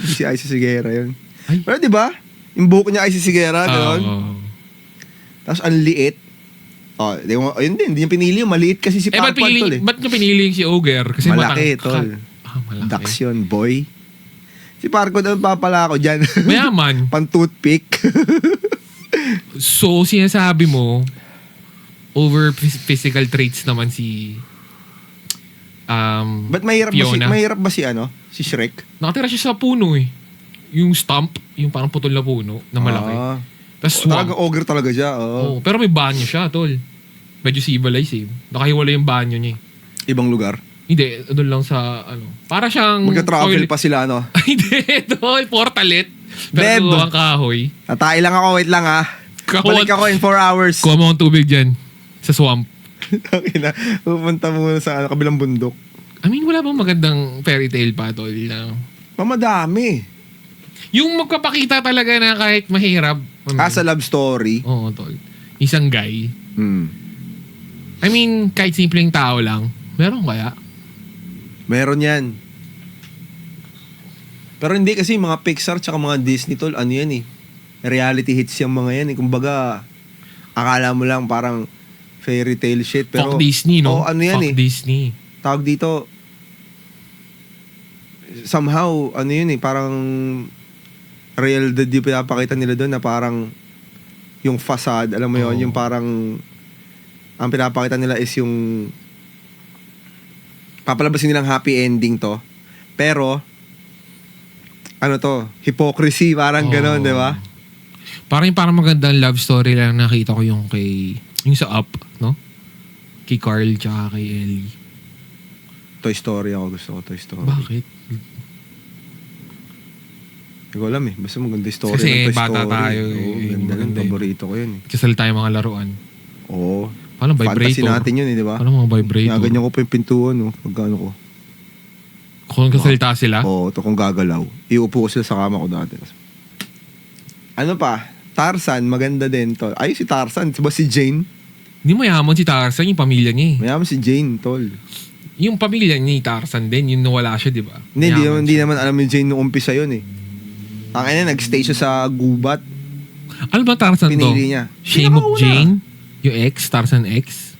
si Isa Sigera yun. Ay. Pero di ba? Yung buhok niya Isa Sigera, gano'n. Oo. Tapos ang liit. Ayun din, hindi niya pinili yung maliit kasi si ba't Parkwad tol eh. ba't niya pinili si Ogre? Kasi Malaki, matangkad. tol. Malaki. Dax yun, boy. Si Parkwad ang papala ko dyan. Mayaman. Pan-toothpick. So, sinasabi mo, over physical traits naman si Ba't mahirap Fiona. ba si ano? Si Shrek? Nakatira siya sa puno eh. Yung stump, yung parang putol na puno na malaki. Tapos swamp. Talagang ogre talaga siya. Oo, pero may banyo siya, tol. Medyo civilized eh. Nakahiwala yung banyo niya eh. Ibang lugar. Hindi, doon lang sa ano. Para siyang... Magka-travel toilet. pa sila, ano? Hindi, tol. Portalet. Pero Beb. ang kahoy. Tatay lang ako, wait lang ah. Balik ako in 4 hours. Kuha mo ang tubig dyan. Sa swamp. Pupunta muna sa kabilang bundok. I mean, wala bang magandang fairy tale pa, tol? Na... Mamadami. Yung magpapakita talaga na kahit mahirap. Sa love story. Oo, tol. Isang guy. I mean, kahit simpleng tao lang. Meron kaya? Meron yan. Pero hindi kasi mga Pixar tsaka mga Disney tol, ano yan eh. Reality hits yung mga yan eh. Kumbaga, akala mo lang parang fairy tale shit. Pero, Fuck Disney, no? ano yan Fuck eh. Disney. Tawag dito, somehow, ano yun eh, parang real dad yung pinapakita nila doon na parang yung facade, alam mo yun, yung parang ang pinapakita nila is yung papalabasin nilang happy ending to. Pero, ano to, hypocrisy, parang gano'n, di ba? Parang magandang love story lang nakita ko yung yung sa Up, no? Kay Carl tsaka kay Ellie. Toy Story ako, gusto ko Toy Story. Bakit? Hindi ko alam eh, basta maganda yung story Kasi ng Toy bata Story. tayo Oo, eh, ganda maganda yun, yun. paborito ko yun eh. Kasal tayo mga laruan. Oo. Paano Fantasy vibrator? natin yun eh, di ba? Paano mga vibrator? Ganyan ko pa yung pintuan, no? Pagkano ko. Kung kasalita sila? Oo, to kung gagalaw. Iupo ko sila sa kama ko dati. Ano pa? Tarzan, maganda din to. Ay, si Tarzan. Diba si Jane? Hindi mayaman si Tarzan, yung pamilya niya eh. Mayaman si Jane, tol. Yung pamilya ni Tarzan din, yung nawala siya, di ba? Hindi naman alam ni Jane nung umpisa yun eh. Ang ina, nag-stay siya sa gubat. Ano ba Tarzan to? Pinili niya. Shame of Pinakauna. Jane? Yung ex, Tarzan X?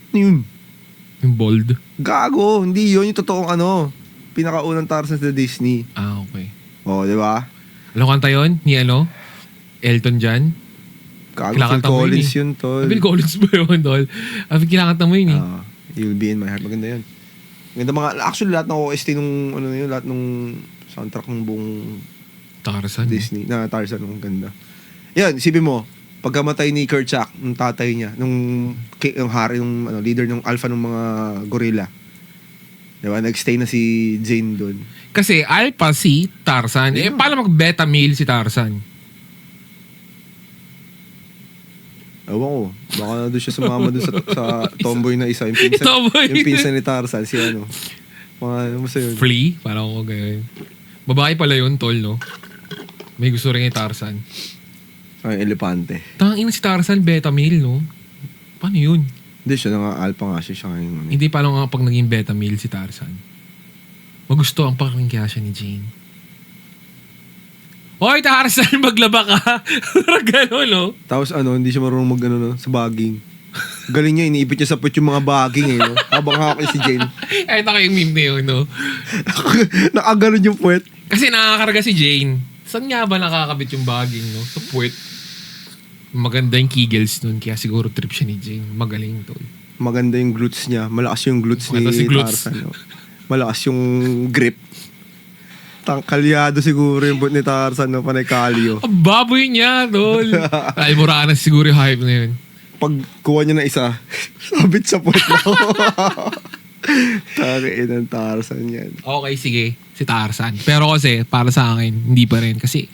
Ano yun? Yung bold? Gago. Hindi yun yung totoong ano. Pinakaunang Tarzan sa Disney. Ah, okay. Oo, di ba? Ano kanta yun? Ni ano? Elton John? Gago, Phil Kinakanta mo yun Collins eh. yun, tol. Bill Collins ba yun, tol? Kinakanta mo yun eh. You'll be in my heart. Maganda yun. Maganda mga, actually lahat ng OST nung, ano yun, lahat nung soundtrack ng buong Tarzan. Disney, na Tarzan, ang ganda. Yan, isipin mo, pagkamatay ni Kerchak, nung tatay niya, yung hari, nung leader ng alpha ng mga gorilla. Diba? Nag-stay na si Jane doon. Kasi alpha si Tarzan. Eh, paano mag-beta male si Tarzan? Ewan ko. Baka na doon siya sumama doon sa tomboy na isa. Yung pinsan, Tomboy. yung pinsan ni Tarzan, si ano. Mga, ano mo yun? Flea? Parang ako ganyan. Babae pala yun, tol, no? May gusto rin kay Tarzan. Ay, elepante. Tangin si Tarzan, beta male, no? Paano yun? Hindi siya, alpha nga siya ngayon. Hindi pa lang nga pag naging beta male si Tarzan. Magusto ang pakinggan siya ni Jane. Hoy, Tarzan, maglaba ka. Parang gano'n, no? Tapos hindi siya marunong sa bagging. Galing niya, iniipit niya sa puwet yung mga bagging eh, no? Habang hawak niya si Jane. Ay, ito yung meme na yun, no? Nakaganon yung puwet. Kasi nakakarga si Jane. Saan nga ba nakakabit yung bagging, no? Sa puwet. Maganda yung kegels nun, kaya siguro trip siya ni Jane. Magaling, tol. Maganda yung glutes niya. Malakas yung glutes ni Si glutes. Tarzan. No? Malakas yung grip. Kalyado siguro yung boot ni Tarzan, no? Panay kalyo. Ang baboy niya, tol. Ay, mura na siguro yung hype na yun. Pag kuha niya na isa, sabit sa puwet na. Takiin ang Tarzan yan. Okay, sige. Si Tarzan. Pero kasi, para sa akin, hindi pa rin. Kasi,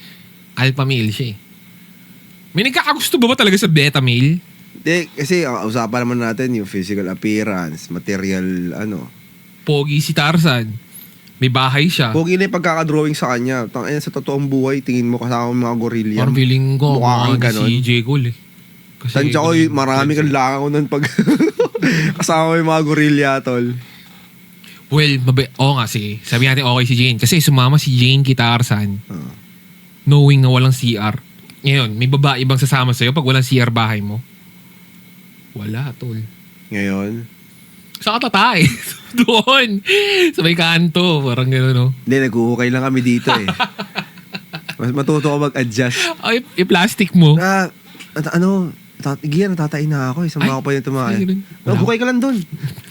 alpha male siya eh. May nagkakagusto ba talaga sa beta male? Hindi, kasi usapan naman natin yung physical appearance, material, Pogi si Tarzan. May bahay siya. Pogi na yung pagkakadrawing sa kanya. Tangina sa totoong buhay, tingin mo kasama yung mga gorilla. Parang feeling ko, Mukha kang mukha ganon. si J. Cole eh. Kasi, Tansya ko, marami kang langaw nun pag kasama yung mga gorilla, tol. Well, oo nga, sige. Sabi natin okay si Jane. Kasi sumama si Jane kay Tarzan, knowing na walang CR. Ngayon, may babae bang sasama sa'yo pag walang CR bahay mo? Wala, tol. Ngayon, Sa katatay. Doon. Sa may kanto. Parang gano'n, no? hindi, nag-uukay lang kami dito eh. Mas matuto ko mag-adjust. Ay, i-plastic mo. Igiyan, natatain na ako eh. Sama ko pa yung tumahay. Ay, ganun. Nag-ukay ka lang dun.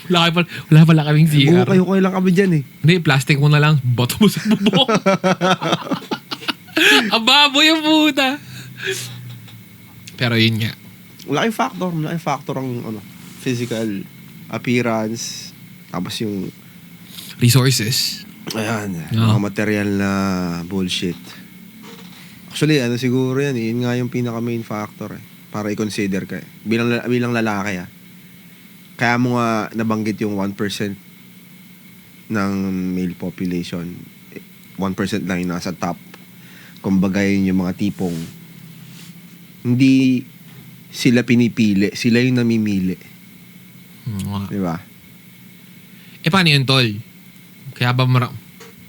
Wala pala kaming CR. Nag-ukay lang kami dyan eh. Hindi, plastic mo na lang. Bato mo sa bubok. Ang baboy yung puta. Pero yun nga. Malaking factor ang physical appearance. Tapos yung Resources. ayan, Oo. mga material na bullshit. Actually, siguro yan, yun nga yung pinaka main factor eh. Para i-consider ka eh. Bilang lalaki ah. Kaya mo nga nabanggit yung 1% ng male population. 1% lang yung nasa top. Kumbaga yun yung mga tipong hindi sila pinipili, sila yung namimili. Nga. Di ba? Eh, paano yun, tol? Kaya ba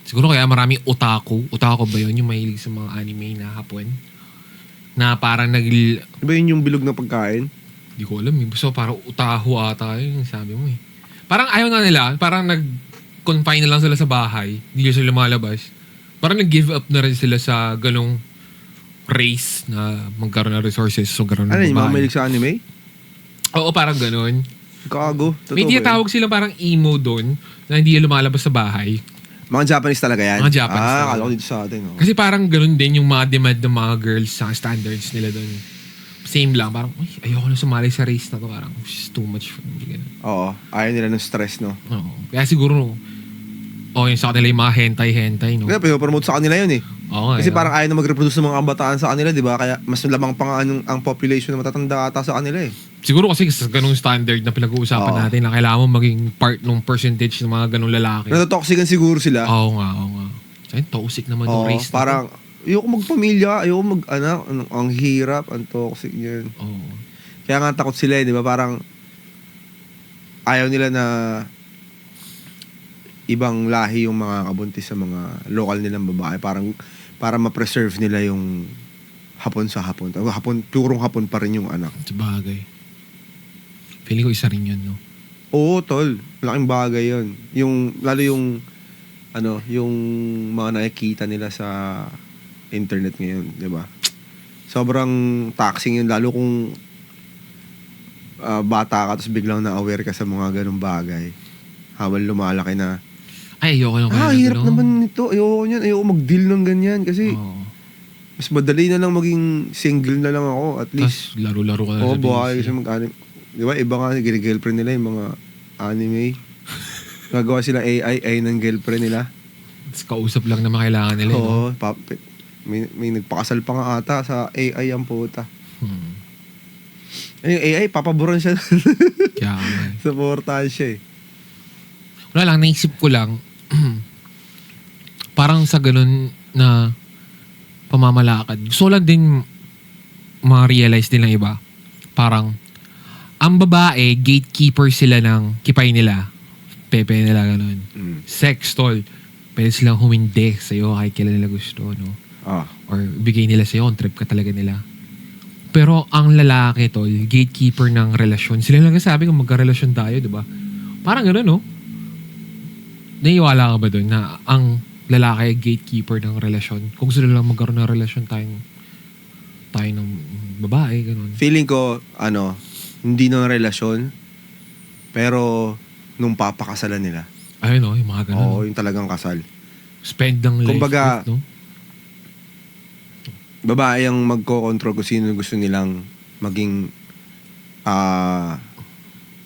Siguro kaya maraming otaku. Otaku ba yun? Yung mahilig sa mga anime na hapon? Na parang Diba yun yung bilog na pagkain? Hindi ko alam eh. Basta parang utaho ata yun yung sabi mo eh. Parang ayaw na nila. Parang nag-confine na lang sila sa bahay. Hindi na sila lumalabas. Parang nag-give up na rin sila sa ganong race na magkaroon ng resources. So, magkaroon ng Ano yung mga bahay. mahilig sa anime? Oo, parang ganon. Gago. Totoo May ba yun? tinatawag sila parang emo doon na hindi lumalabas sa bahay. Mga Japanese talaga yan? Mga Japanese talaga. Akala ko dito sa atin. Oh. Kasi parang ganun din yung mga demand ng mga girls sa standards nila doon. Same lang. Parang, uy, ayoko na sumali sa race na to. Parang, it's too much for me. Ganun. Oo. Ayaw nila ng stress, no? Oo. Kaya siguro, yun sa kanila yung mga hentai-hentai, no? Kaya pinopromote sa kanila yun eh. Oo nga. Kasi parang ayaw na mag-reproduce ng mga kabataan sa kanila, di ba? Kaya mas lamang pa nga ang population na matatanda ata sa kanila eh. Siguro kasi sa ganung standard na pinag-uusapan Oo. natin na kailangan mo maging part ng percentage ng mga ganung lalaki. Natotoxican siguro sila. Oo nga. Sa'yo, toxic naman yung Oo, race na to. parang, ayoko magpamilya, ayoko mag-anak, ang hirap, ang toxic yun. Oo. Kaya nga takot sila eh, di ba? Parang, ayaw nila na ibang lahi yung mga kabuntis sa mga local nilang babae. Parang, para ma-preserve nila yung hapon sa hapon. Purong hapon pa rin yung anak. Sa bagay. Feeling ko isa rin yun, no? Oo, tol. Malaking bagay yun. Lalo yung mga nakikita nila sa internet ngayon, di ba? Sobrang taxing yun. Lalo kung bata ka tapos biglang na-aware ka sa mga ganong bagay. Habang lumalaki na, Ay, ayoko lang. hirap naman nito. Ayoko niyan. Ayoko mag-deal ng ganyan. Kasi Oo. mas madali na lang maging single na lang ako. At least, Tapos, laro-laro ka na oo, sa buhay PC. kasi mag-anime. Di ba, iba nga, girlfriend nila yung mga anime. Nagawa sila AI ng girlfriend nila. Tapos kausap lang naman kailangan nila. Oo, no? may nagpakasal pa nga ata sa AI ang puta. Hmm. Yung AI, papaboran siya. Kaya nga. Supportahan siya eh. Wala lang, naisip ko lang, parang sa ganun na pamamalakad. Gusto lang din ma-realize din ng iba. Parang, ang babae, gatekeeper sila ng kipay nila. Pepe nila, ganun. Sex, tol. Pwede silang humindi sa'yo kahit kailan nila gusto, no? Or bigay nila sa'yo, on trip ka talaga nila. Pero ang lalaki, tol, gatekeeper ng relasyon. Sila lang sabi kung magka-relasyon tayo, di ba? Parang gano'n, no? Naiwala ka ba doon na ang lalaki gatekeeper ng relasyon? Kung gusto lang magkaroon ng relasyon tayo ng babae, gano'n. Feeling ko, hindi na relasyon, pero nung papakasalan nila. Ayun, no? Yung mga gano'n. Oo, yung talagang kasal. Spend ng life Kumbaga, with, no? Babae ang magko-control kung sino gusto nilang maging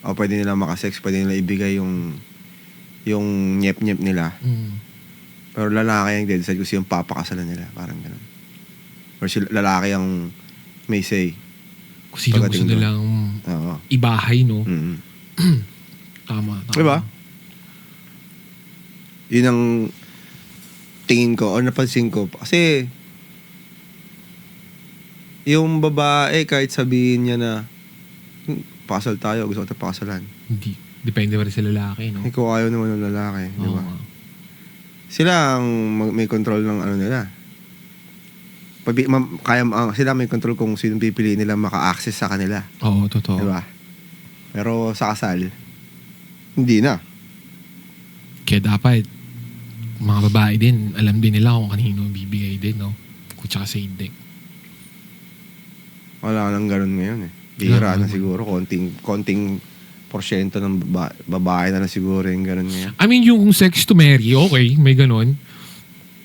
pwede nilang makasex, pwede nilang ibigay yung nyep-nyep nila. Pero lalaki ang decide kung sino papakasalan nila. Parang gano'n. Or lalaki ang may say. Kung sino gusto Pagdating doon. nilang Oo. ibahay, no? Mm-hmm. Tama. Diba? Yun ang tingin ko, o napansin ko. Kasi, yung babae, kahit sabihin niya na, pakasal tayo, gusto ko tayo pakasalan. Hindi. Depende pa rin sa lalaki, no? Kung ayaw naman ng lalaki, di ba? Oo. Sila ang may control ng nila. Sila may control kung sino pipiliin nila maka-access sa kanila. Oo, totoo. Di ba? Pero sa kasal, hindi na. Kaya dapat, mga babae din, alam din nila kung kanino bibigay din, no? Kung tsaka sa hindi. Wala nang ganun ngayon eh. Bihira Wala na siguro. Konting porsyento ng babae na siguro yung ganun ngayon. I mean, yung sex to marry, okay, may ganon.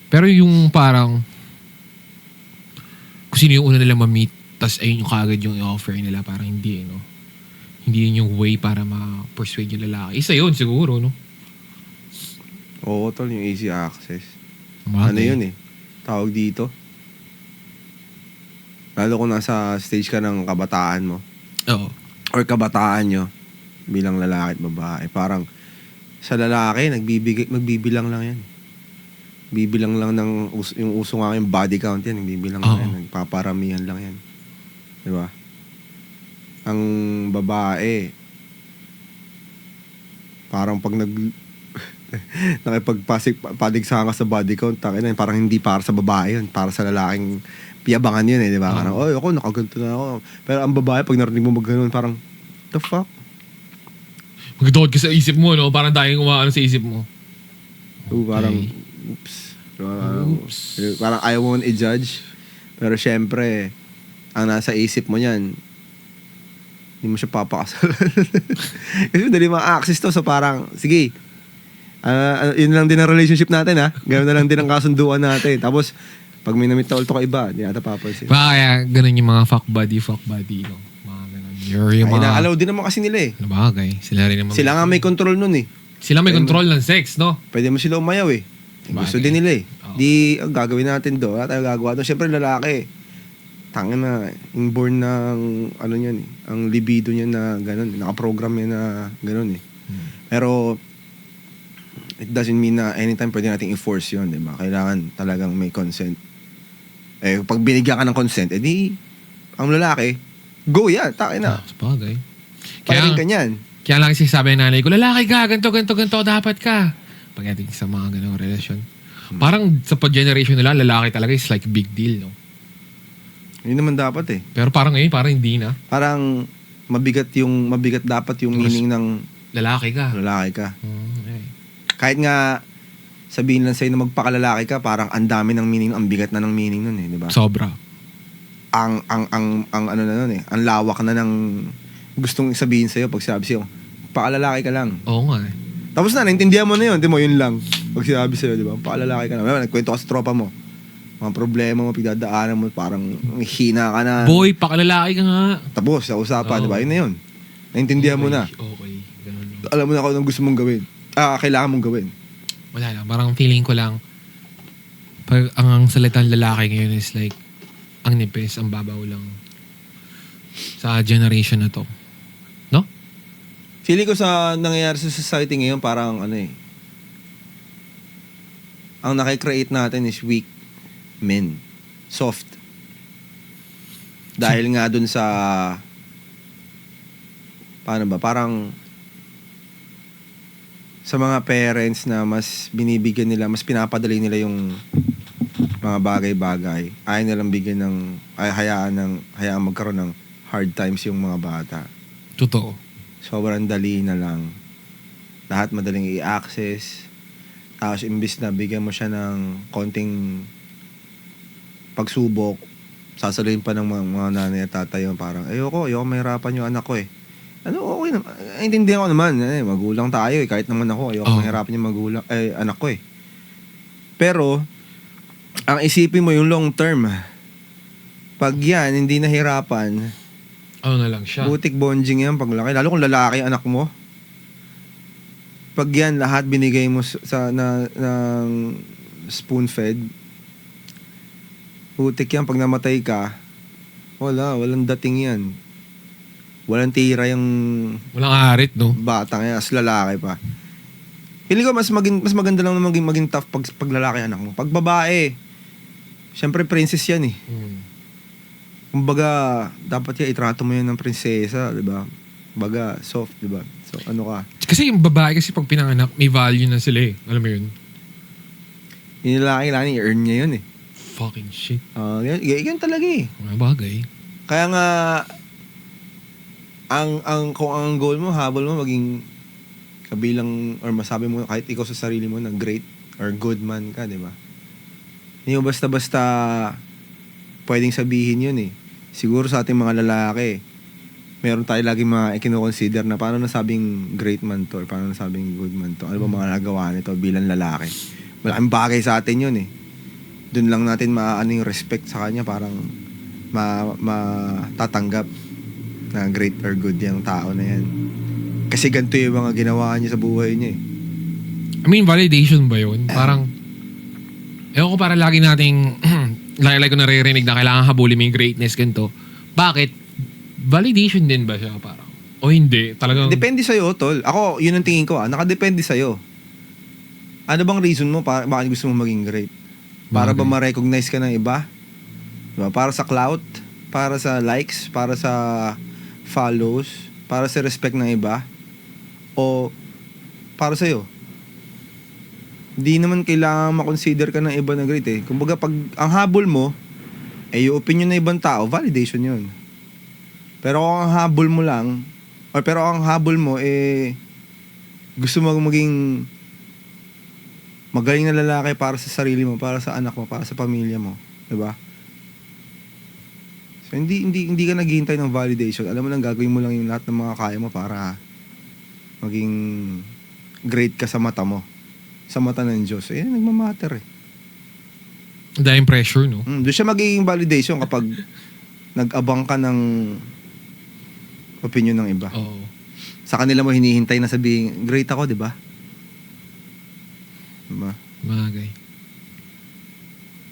Pero yung parang, kung sino yung una nila ma-meet, tas ayun yung kaagad yung i-offer nila, parang hindi, no? Hindi yun yung way para ma-persuade yung lalaki. Isa yun, siguro, no? Oo, tol, yung easy access. Bagay. Ano yun eh? Tawag dito. Lalo kung nasa stage ka ng kabataan mo. Oo. Or kabataan nyo bilang lalaki at babae. Parang sa lalaki, magbibilang lang yan. Bibilang lang ng, yung uso nga yung body count yan, nagbibilang lang yan. Nagpaparamihan lang yan. Di ba? Ang babae, parang pag nakipagpadigsahan ka sa body count, parang hindi para sa babae yun, para sa lalaking piyabangan yun di ba? Parang, oy, ako, nakaganto na ako. Pero ang babae, pag narinig mo mag-ganon, parang, the fuck? Magdod ka sa isip mo, no? Parang dahil umaano sa isip mo. Parang, oops. Parang ayaw mo i-judge. Pero syempre, ang nasa isip mo niyan, hindi mo siya papakasalan. Kasi madali ma-access to. So parang, sige, yun lang din ang relationship natin ha. Ganoon na lang din ang kasunduan natin. Tapos, pag may namit na ulto ka iba, hindi ata papansin. Kaya ganun yung mga fuck buddy, no? Mga ganun. Yung Ay, mga... na-allow din naman kasi nila eh. Nabagay. Sila rin naman. Sila nga may control nun eh. Sila may control ng sex, no? Pwede mo sila umayaw eh. Gusto din nila eh. Di, ang gagawin natin do. Wala tayo gagawa doon. Siyempre lalaki. Tanga na, inborn ng, ano yan eh. Ang libido niya na gano'n. Nakaprogram yan na gano'n eh. Pero, it doesn't mean na anytime pwede natin i-force yun, di ba? Kailangan talagang may consent. Eh, pag binigyan ka ng consent, edi, ang lalaki, go yan, takin na. Sabagay. Pagaling ka niyan. Kaya lang sinasabi ng nanay ko, lalaki ka, ganito, dapat ka. Pagdating sa mga ganong relasyon. Parang sa generation nila, lalaki talaga is like big deal, no? Yun naman dapat eh. Pero parang ngayon, parang hindi na. Parang mabigat dapat yung meaning ng lalaki ka. lalaki ka. Okay. Kahit nga sabihin lang sa'yo na magpakalalaki ka, parang ang dami ng meaning, ang bigat na ng meaning nun eh, di ba? Sobra. Ang ano na nun eh, ang lawak na ng gustong sabihin sa'yo pag sabi sa'yo, pakalalaki ka lang. Oo nga eh. Tapos na, naintindihan mo na yun, di mo, yun lang. Pag sinabi sa'yo, di ba, pakalalaki ka lang. Nagkwento ka sa tropa mo. Mga problema mo, pagdadaanan mo, parang hina ka na. Boy, pakalalaki ka nga. Tapos, sa usapan, di ba? Yun na yun. Naintindihan mo na. Okay. Ganun. Alam mo na kung anong gusto mong gawin. Kailangan mong gawin. Wala lang. Parang feeling ko lang, pag ang salitang lalaki ngayon is like, ang nipis, ang babaw lang. Sa generation na to. No? Feeling ko sa nangyayari sa society ngayon, parang ano eh. Ang nakikreate natin is weak men. Soft. Dahil nga dun sa paano ba? Parang sa mga parents na mas binibigyan nila, mas pinapadali nila yung mga bagay-bagay. Ayaw nilang bigyan ng, hayaan magkaroon ng hard times yung mga bata. Totoo. Sobrang dali na lang. Lahat madaling i-access. Tapos imbis na bigyan mo siya ng konting pagsubok, sasaluhin pa ng mga nanay at tatay yung parang, ayoko mahirapan yung anak ko eh. Ano, okay naman. Intindihan ko naman. Magulang tayo eh. Kahit naman ako, ayoko mahirapan yung anak ko eh. Pero, ang isipin mo yung long term. Pag yan, hindi nahirapan, ano na lang siya? butik bonjing yan paglaki. Lalo kung lalaki anak mo. Pag yan, lahat binigay mo ng spoon-fed, butik yan. Pag namatay ka, walang dating yan. Walang tira yung walang arit, no? bata ngayon, as lalaki pa. Feeling ko mas maganda lang na maging tough pag lalaki anak mo. Pag babae, syempre princess yan eh. Kumbaga, dapat yan itrato mo yan ng prinsesa, di ba? Kumbaga, soft, di ba? So, ano ka? Kasi yung babae kasi pag pinanganak, may value na sila eh. Alam mo yun? Yung lalaki, i-earn niya yun eh. Fucking shit. Yan talaga eh. Mga bagay. Kaya nga, kung ang goal mo, habol mo, maging kabilang, or masabi mo, kahit ikaw sa sarili mo, na great or good man ka, di ba? Hindi mo basta-basta pwedeng sabihin yun eh. Siguro sa ating mga lalaki, meron tayo lagi mga ikinoconsider na paano nasabing great man to or paano nasabing good man to. Ano ba mga nagawa nito bilang lalaki? Malaking bagay sa atin yun eh. Doon lang natin maaano yung respect sa kanya, parang matatanggap na great or good yung tao na yan. Kasi ganito yung mga ginawa niya sa buhay niya eh. I mean, validation ba yun? Parang, ewan ko para lagi nating, lagi ko naririnig na kailangan habulin mo yung greatness, ganito. Bakit? Validation din ba siya parang? O hindi? Talagang... Depende sa'yo, tol. Ako, yun ang tingin ko Nakadepende sa'yo. Ano bang reason mo bakit gusto mo maging great? Para ba ma-recognize ka ng iba? Diba? Para sa clout? Para sa likes? Para sa follows? Para sa respect ng iba? O para sa'yo? Hindi naman kailangan makonsider ka ng iba na grade eh. Kumbaga pag ang habol mo, yung opinion ng ibang tao, validation yun. Pero kung ang habol mo lang, pero ang habol mo, gusto mo maging magaling na lalaki para sa sarili mo, para sa anak mo, para sa pamilya mo. Diba? So, hindi ka naghihintay ng validation. Alam mo lang, gagawin mo lang yung lahat ng mga kaya mo para maging great ka sa mata mo. Sa mata ng Diyos. Nagmamatter eh. Dahil pressure, no? Doon siya magiging validation kapag nag-abang ka ng opinion ng iba. Oo. Sa kanila mo hinihintay na sabihin, great ako, di ba? Diba? Bagay.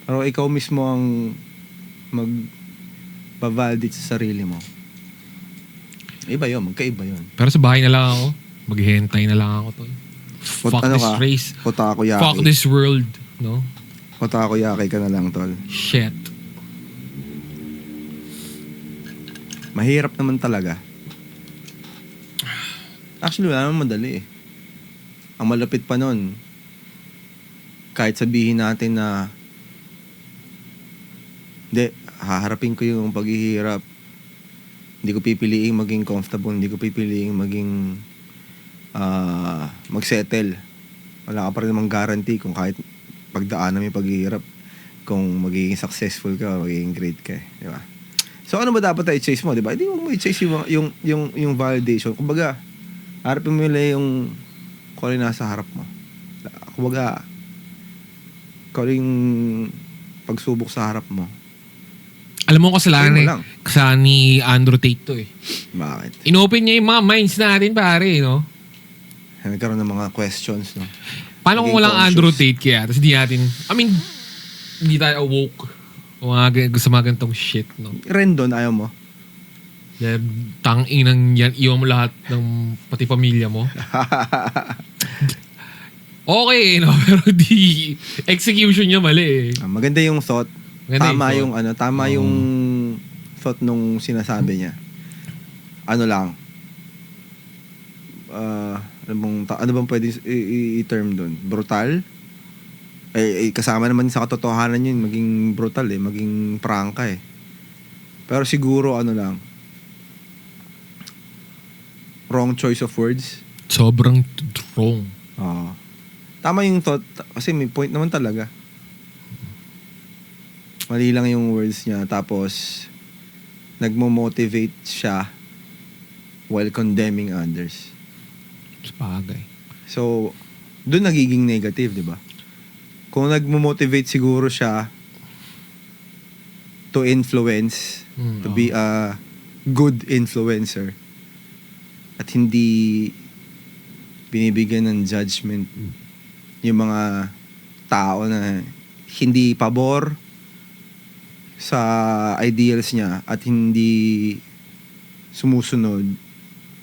Pero ikaw mismo ang magpa-validate sa sarili mo. Iba yun, magkaiba yun. Pero sa bahay na lang ako. Maghihintay na lang ako, tol. Fuck ano this ka? race. Otakoyaki. Fuck this world. No? Otakoyaki ka na lang, tol. Shit. Mahirap naman talaga. Actually, wala naman madali eh. Ang malapit pa nun, kahit sabihin natin na hindi, haharapin ko yung paghihirap. Hindi ko pipiliing maging comfortable. Hindi ko pipiliing maging mag-settle. Wala ka pa rin namang guarantee kung kahit pagdaan namin paghihirap, kung magiging successful ka, magiging great ka. Di ba? So ano ba dapat i-chase mo? Di ba? Hindi mo i-chase yung validation. Kumbaga, harapin mo yung kung ano yung nasa harap mo. Kumbaga, kung ano yung pagsubok sa harap mo. Alam mo kasalanan Ayun mo eh. lang. Kasalanan ni Andrew Tate to eh. Bakit? Inopen niya yung mga minds natin, pare, no? Nagkaroon ng mga questions, no? Paano kung Naging walang conscious. Andrew Tate kaya? Tapos hindi natin, hindi tayo awoke. O gusto mga ganitong shit, no? Rendon, ayaw mo? Dahil tangin yan, iwan mo lahat ng pati pamilya mo. Okay, no? Pero di, execution niya mali eh. Maganda yung thought. Maganda Tama yung thought nung sinasabi niya. Ano lang, ano bang pwede i-term doon? Brutal? Kasama naman sa katotohanan yun, maging brutal eh, maging prangka eh. Pero siguro ano lang, wrong choice of words. Sobrang wrong. Tama yung thought, kasi may point naman talaga. Mali lang yung words niya, tapos nagmo-motivate siya while condemning others. Bagay. So, doon nagiging negative, di ba? Kung nagmo-motivate siguro siya to influence, to be a good influencer, at hindi binibigyan ng judgment yung mga tao na hindi pabor sa ideals niya at hindi sumusunod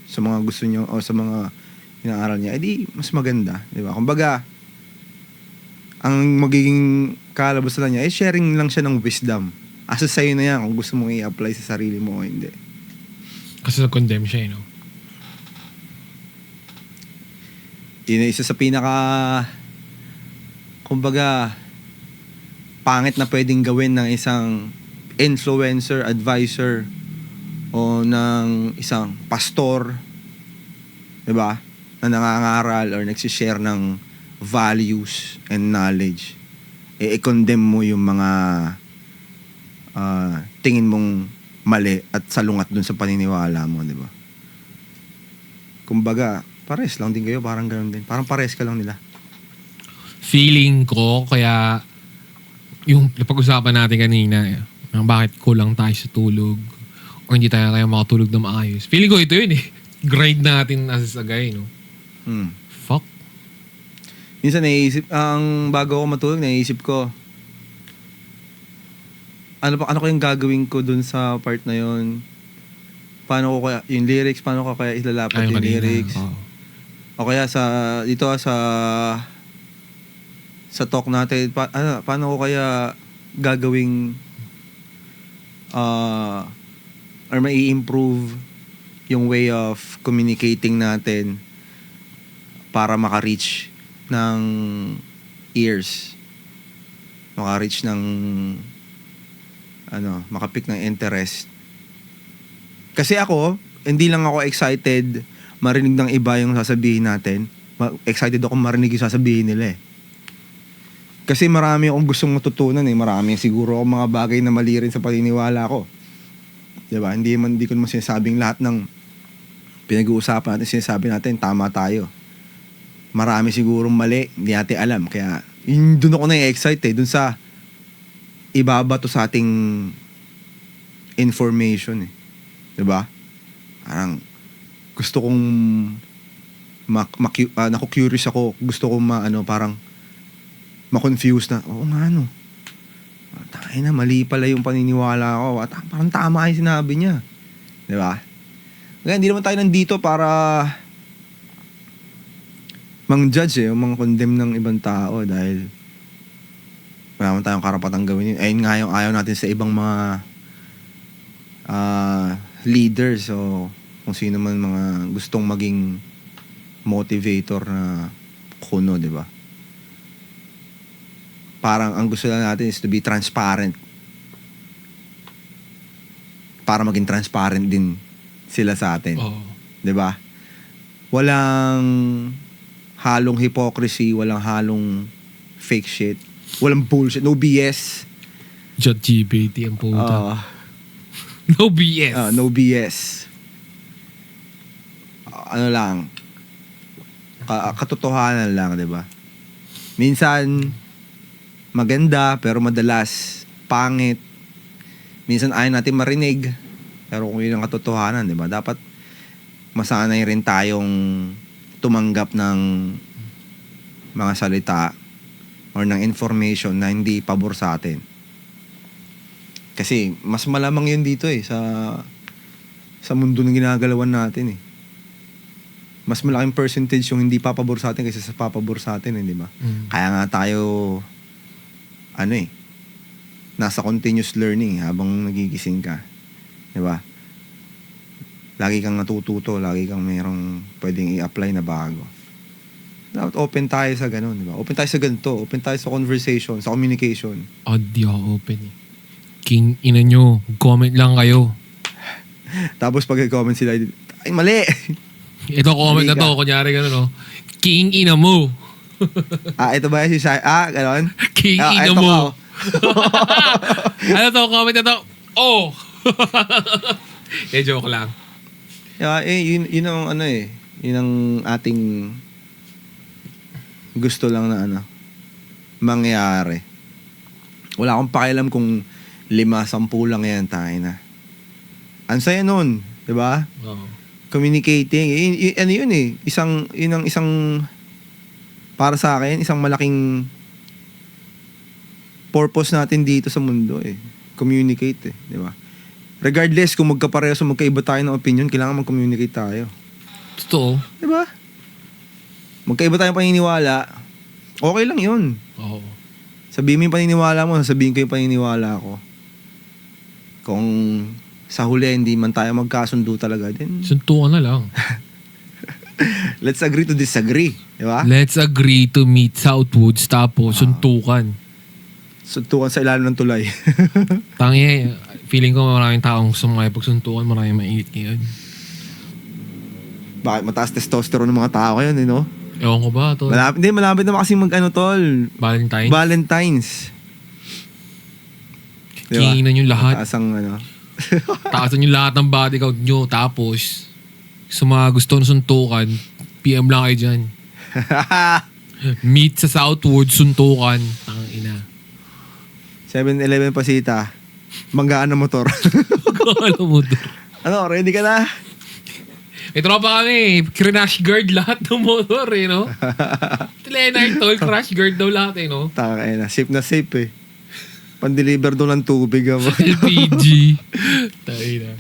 sa mga gusto niya o sa mga inaaral niya, edi mas maganda, di ba? Kumbaga, ang magiging kalabasan niya, sharing lang siya ng wisdom. Asa sa'yo na yan kung gusto mong i-apply sa sarili mo o hindi. Kasi nag-condemn siya, no? Yun isa sa pinaka, kumbaga, pangit na pwedeng gawin ng isang influencer, advisor, o ng isang pastor, diba? Na nangangaral or nagsishare ng values and knowledge. I-condemn mo yung mga tingin mong mali at salungat dun sa paniniwala mo, diba? Kumbaga, pares lang din kayo, parang ganoon din. Parang pares ka lang nila. Feeling ko, kaya yung napag-usapan natin kanina, bakit kulang tayo sa tulog o hindi tayo kaya makatulog na maayos. Feeling ko ito yun eh. Grind natin as a guy, no? Fuck. Minsan bago ako matulog, naisip ko, ano ko yung gagawin ko dun sa part na yun? Paano ko kaya, yung lyrics, paano ko kaya ilalapat yung lyrics? O kaya dito sa talk natin, paano ko kaya gagawing or mai-improve yung way of communicating natin para maka-reach ng ears. Maka-reach ng makapick ng interest. Kasi ako, hindi lang ako excited marinig ng iba yung sasabihin natin. Excited ako marinig yung sasabihin nila eh. Kasi marami akong gustong matutunan eh. Marami siguro akong mga bagay na mali rin sa paniniwala ko. Diba? Hindi ko naman sinasabing lahat ng pinag-uusapan natin, sinasabi natin, tama tayo. Marami sigurong mali, hindi natin alam. Kaya, doon ako na-excite eh. Doon sa ibabato sa ating information eh. Diba? Parang, gusto kong naku-curious ako. Gusto kong parang ma-confuse na, oo nga tayo na, mali pala yung paniniwala ko. Parang tama yung sinabi niya. Diba? Kaya hindi naman tayo nandito para mang-judge o mang-condemn ng ibang tao dahil wala naman tayong karapatang gawin yun. Ayun nga yung ayaw natin sa ibang mga leaders o kung sino man mga gustong maging motivator na kuno, di ba? Parang ang gusto lang natin is to be transparent. Para maging transparent din sila sa atin. Oh. Di ba? Walang halong hypocrisy, walang halong fake shit, walang bullshit, no BS. ChatGPT ang puta. No BS. No BS. Lang. Katotohanan lang, di ba? Minsan, maganda, pero madalas, pangit. Minsan, ayaw natin marinig. Pero kung yun ang katotohanan, di ba? Dapat, masanay rin tayong tumanggap ng mga salita or ng information na hindi pabor sa atin. Kasi mas malamang yun dito eh sa mundo ng ginagalawan natin eh. Mas malaking percentage yung hindi papabor sa atin kaysa sa papabor sa atin, di ba? Kaya nga tayo nasa continuous learning habang nagigising ka. Di ba? Lagi kang natututo, lagi kang mayroong pwedeng i-apply na bago. Dapat open tayo sa ganun, di ba? Open tayo sa ganito, open tayo sa conversation, sa communication. Di ako open eh. King ina nyo, comment lang kayo. Tapos pag i-comment sila, ay mali! Ito comment na to, kunyari gano'n, no? King ina mo. Ito ba si Sai? Gano'n? King ina mo. Ano to, comment na to? Oh! Joke lang. Yun ang yun ang ating gusto lang na mangyari. Wala akong pakialam kung 5-10 lang yan tayo na. Ang saya nun, di ba? Oo. Communicating. Yun eh. Yun ang isang para sa akin, isang malaking purpose natin dito sa mundo eh. Communicate eh. Di ba? Regardless kung magkaparehas o magkaiba tayo ng opinion, kailangan mag-communicate tayo. Totoo. Di ba? Magkaiba tayong paniniwala, okay lang yun. Oo. Sabihin mo yung paniniwala mo, sabihin ko yung paniniwala ko. Kung sa huli, hindi man tayo magkasundo talaga din. Suntukan na lang. Let's agree to disagree. Di ba? Let's agree to meet Southwoods tapos suntukan. Suntukan sa ilalim ng tulay. Tangi, feeling ko maraming taong gusto makipagsuntukan, maraming mainit ngayon. Bakit mataas testosterone ng mga tao yun, no? Ewan ko ba, tol? Malapit na kasi tol. Valentine's? Valentine's. Diba? Kinginan yung lahat. Taasang Taasan yung lahat ng body count nyo. Tapos, sa mga gusto na suntukan, PM lang kayo dyan. Meet sa Southwood, suntukan. Tangina. 7-Eleven Pasita. Manggaan na motor. Magkakala mo to. Ready ka na? May tropa kami. Crash guard lahat ng motor eh, no? Leonard tol, crash guard daw lahat eh, no? Taka na. Safe eh. Pan-deliver doon ng tubig. LPG. Tayo na.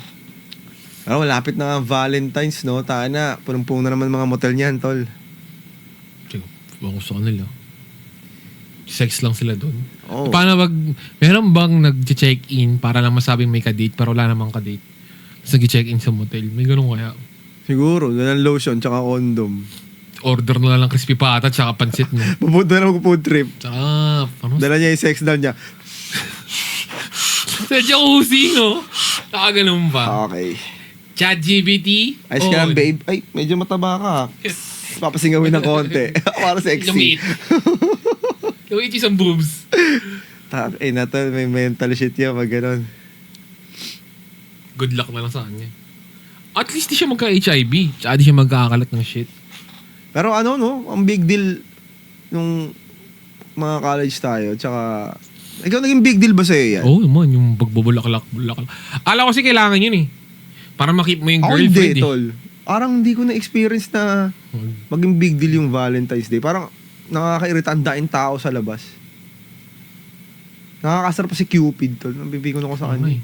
Malapit na Valentine's, no? Taka na. Punong-puno na naman mga motel niyan, tol. Bang gusto ko nila. Sex lang sila doon. Oh. Paano meron bang nag-check-in para lang masabing may kadate pero wala namang kadate? Tapos nag-check-in sa motel. May ganun kaya? Siguro. Doon ang lotion tsaka condom. order na lang crispy pata tsaka pansit mo. Pupunta na mag-food trip. Tsaka, ano? Dala niya yung sex doll niya. Sa jacuzzi, no? Nakaganon pa. Okay. ChatGPT. Ayos ka lang, babe. Ay, medyo mataba ka. Papasingawin ng konti. Para sexy. Lumit. Lumit isang boobs. Natal, may mental shit yan pag gano'n. Good luck na lang sa kanya. At least di siya magka-HIV. Tsaka di siya magkakalat ng shit. Pero ano, no? Ang big deal nung mga college tayo. Tsaka, ikaw naging big deal ba sa'yo yan? Oo naman, yung pagbubulaklak. Alam ko kasi kailangan yun eh. Para makip mo yung Ako girlfriend hindi, eh. tol. Parang hindi ko na-experience na maging big deal yung Valentine's Day. Parang nakakairita ang daing tao sa labas. Nakakasarap pa si Cupid, tol. Nabibigyan ako sa kanya.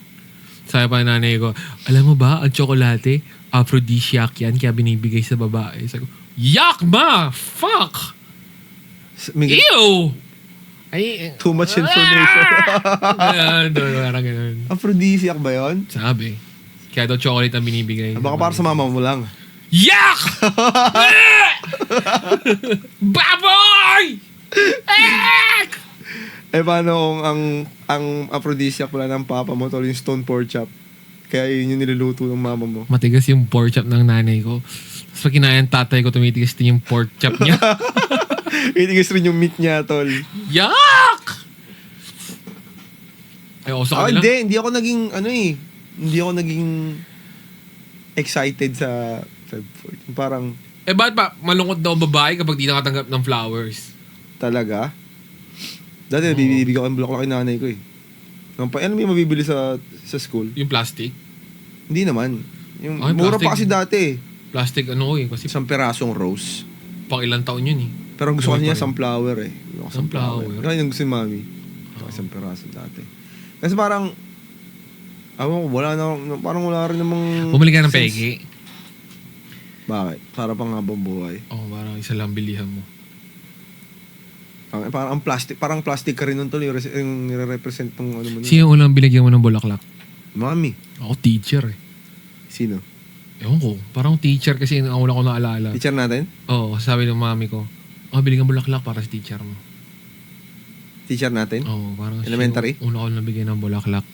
Sabi pa ng nanay ko, alam mo ba, ang tsokolate, aphrodisiac yan, kaya binibigay sa babae. Sabi ko, yak ma! Fuck! Ew! Ay, Too much information. Parang ganun. Aphrodisiac ba yun? Sabi. Kaya daw chocolate ang binibigay. Baka para sa mama mo lang. Yak! Baboy! Ek! Paano kung ang aphrodisiac pala ng papa mo, tol, yung stone pork chop? Kaya yun yung niluluto ng mama mo. Matigas yung pork chop ng nanay ko. Tapos pag kinain ng tatay ko, tumitigas din yung pork chop niya. Itigas rin yung meat niya, tol. Yak! Ay, ako sa kanila. Hindi ako naging, hindi ako naging excited sa Feb 14. Parang, Bakit ba malungkot daw babae kapag di nakatanggap ng flowers? talaga? Dati, bibigyan ko ng bulaklak kay nanay ko eh. Ano may mabibili sa school? Yung plastic? Hindi naman. Yung, Ay, mura plastic. pa kasi dati eh. Plastic ano eh, kasi Isang perasong rose. pang ilang taon yun eh. Pero ang gusto Buhay kasi niya pa rin. sunflower eh. Sunflower? Kaya yung gusto ni mami. Isang peraso dati. Kasi parang, parang wala rin namang... Bumili ka ng sense. pegi. Bakit? Para pang habang buhay. Parang isa lang bilihan mo. Parang plastic ka rin nun tol, yung nire-represent ng ano mo. Sino unang binigyan mo ng bulaklak? Mami. Ako teacher eh. Sino? Ewan ko. Parang teacher kasi ang una ko naalala. Teacher natin? Oo, sabi ng mami ko, binigyan bulaklak para sa teacher mo. Teacher natin? Oo, parang Elementary? siya yung una ko nabigyan ng bulaklak.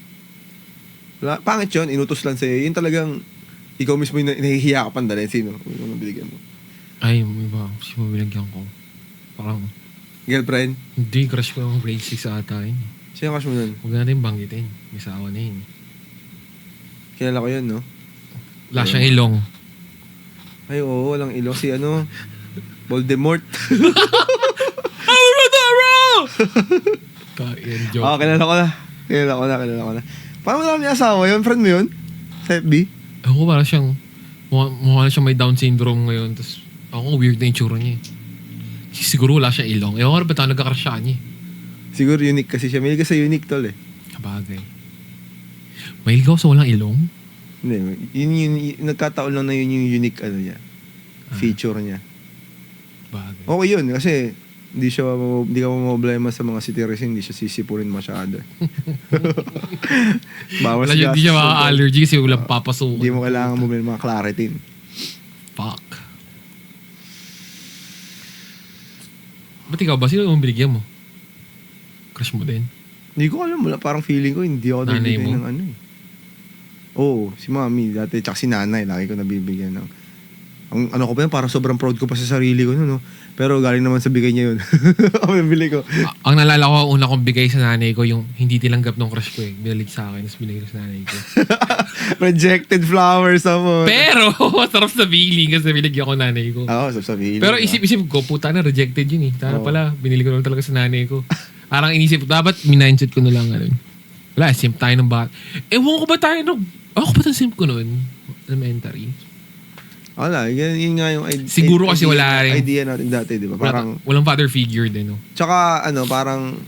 Pangit yun, inutos lang sa'yo. Yun talagang, ikaw mismo yung nahihiya ka pandalhin. Sino? Yung nabigyan mo. Ay, may ba? Sino binigyan ko? Parang, Girlfriend? hindi, crush ko yung grade 6 ata yun. Sino kash mo nun? Huwag natin banggitin. May sawa na yun. Kilala ko yun, no? Wala siyang ilong. Ay, oo, walang ilo. Si Voldemort. Yan, joke. Kilala ko na. Paano wala niya asawa yun? Friend mo yun? Sa FB? Ako parang siyang, mukha na siyang may Down syndrome ngayon. Tapos, ako weird na yung tsura niya eh. Siguro wala siyang ilong. Ewan ko na ba't ako nagka-crush siya niya eh. Siguro unique kasi siya. May ka sa unique tol eh. Kabagay. Mahilig ako sa walang ilong? Hindi, yun nagkataon lang na yun yung unique niya. Feature niya. Bagay. Okay yun kasi hindi ka problema sa mga citizen, hindi siya sisipurin masyado. Bawas Wala hindi siya maka-allergy kasi walang papasukan. Hindi mo kailangan bumili ng mga Claritin. Fuck. Ba't ikaw ba? Sino yung binigyan mo? Crush mo din? Hindi ko alam, parang feeling ko hindi ako Nanay nabibigyan mo? ng ano eh. Oo, si mami dati, tsaka si nanay, lagi ko nabibigyan ng... Ang ano ko pa yun, parang sobrang proud ko pa sa sarili ko, no? Pero galing naman sa bigay niya yun. Ako nabili ko. Ang nalala ko, ang una kong bigay sa nanay ko, yung hindi tinanggap ng crush ko eh. Binalig sa akin, tapos binigay ko sa nanay ko. Rejected flowers ako. Pero, sarap sa feeling kasi binigyan ko nanay ko. Oo, sabihin. Pero isip-isip ko, puta na, rejected yun eh. Tara Oo. pala, binili ko lang talaga sa nanay ko. Parang inisip, dapat minindset ko na lang. Ano. Wala, simp tayo ng bat. Ewan ko ba tayo ako ba simp ko noon? Elementary. Wala, yun nga yung Siguro kasi wala rin. idea natin dati, di ba? Parang, Walang father figure din, no? tsaka parang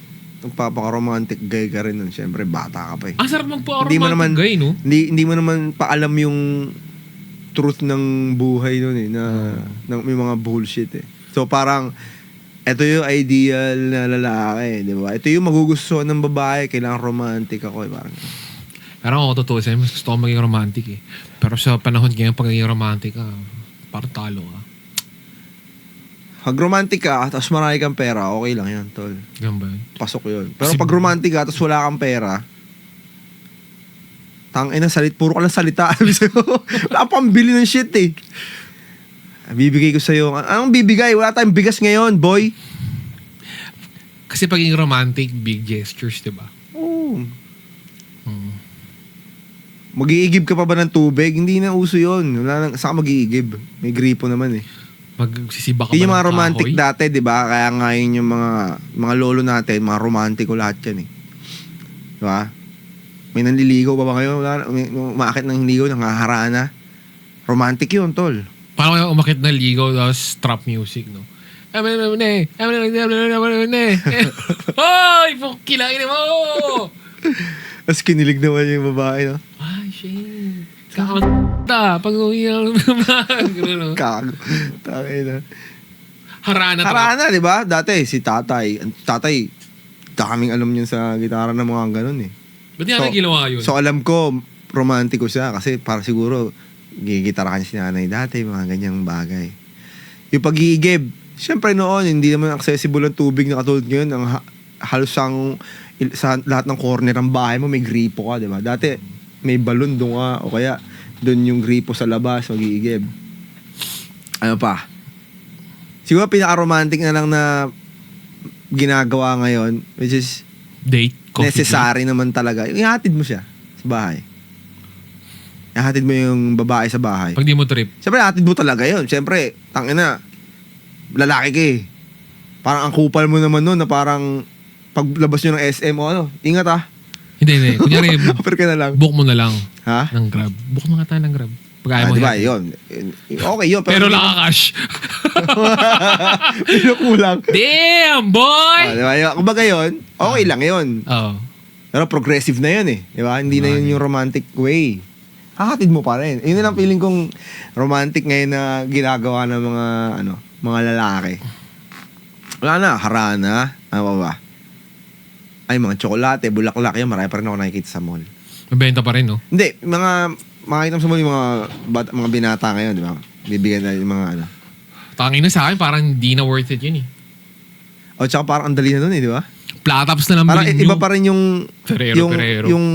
nagpapaka-romantic guy ka rin nun. Siyempre, bata ka pa eh. Sarap Hindi mo naman- magpa-romantic guy, no? Hindi mo naman paalam yung truth ng buhay nun eh, na may mga bullshit eh. So parang, ito yung ideal na lalaki, di ba? Ito yung magugustuhan ng babae, kailangan romantic ako eh, parang. Pero ako totoo sa'yo, mas gusto ko maging romantic eh. Pero sa panahon ngayon, pag naging romantic ka, parang talo ka. Pag romantic ka, tapos marami kang pera, okay lang yan, tol. Ganun ba? Pasok yun. Pero pag romantic ka, tapos wala kang pera, puro ka lang salita. Wala pang bili ng shit eh. Bibigay ko sa'yo. Anong bibigay? Wala tayong bigas ngayon, boy. Kasi pagiging romantic, big gestures, di ba? Oo. Mag-iigib ka pa ba ng tubig? Hindi na uso yun. Wala nang, saan ka mag-iigib? May gripo naman eh. Magsisiba ka ba Yun yung ng mga romantic kahoy? dati, di ba? Kaya nga yun yung mga lolo natin, mga romantiko lahat yan eh. Di ba? May nanliligaw pa ba ngayon? Wala, may umakit ng ligaw, nangaharaan na. Romantic yun, tol. Parang kayo umakit na ligaw, tapos trap music, no? Hoy! Kilain mo! Tapos kinilig naman yung babae, no? Ay, shit. Kakamata. Pag-uwi na naman. Kago. Takay na. Harana trap. Harana, di ba? Dati, si tatay. Tatay, kaming alam niya sa gitara ng mga ganun eh. Ba't niya ginawa yun? So alam ko, romantiko siya kasi para siguro gigitara niya si nanay dati, mga ganyang bagay. Yung pag-iigib, syempre noon, hindi naman accessible ang tubig na katulad ngayon. Halos sa lahat ng corner ng bahay mo, may gripo ka, di ba? Dati, may balon doon ka, o kaya doon yung gripo sa labas, mag-iigib. Ano pa? Siguro pinaka-romantic na lang na ginagawa ngayon, which is Date? Coffee necessary naman talaga. Yung ihatid mo siya sa bahay. Ihatid mo yung babae sa bahay. date? Pag di mo trip. Siyempre, ihatid mo talaga yun. Siyempre, tangina, lalaki ka eh. Parang ang kupal mo naman nun na parang paglabas nyo ng SM o ano, ingat ah. Hindi. Kunyari, Offer ka na lang. book mo na lang Ha? ng Grab. Book mo nga tayo ng Grab. Pag ayaw mo Diba, yan. yun. Okay yun. Pero nakakash. Pero kulang. Damn, boy! Diba? Kumbaga yun, okay lang yun. Oo. Pero progressive na yun eh. Diba? Hindi na yun yung romantic way. Hahatid mo pa rin. Yun na lang feeling kong romantic ngayon na ginagawa ng mga lalaki. Wala na, harana. Ano pa ba? Ay, mga tsokolate, bulaklak yan. Marami pa rin ako nakikita sa mall. Mabenta pa rin, no? Hindi, makikita mo sa mall yung mga binata ngayon, di ba? Bibigyan na yung mga ano. Tangin na sa akin, parang di na worth it yun eh. O, tsaka parang ang dali na nun eh, di ba? Plataps na lang Parang bilhin iba nyo. pa rin yung Ferrero. yung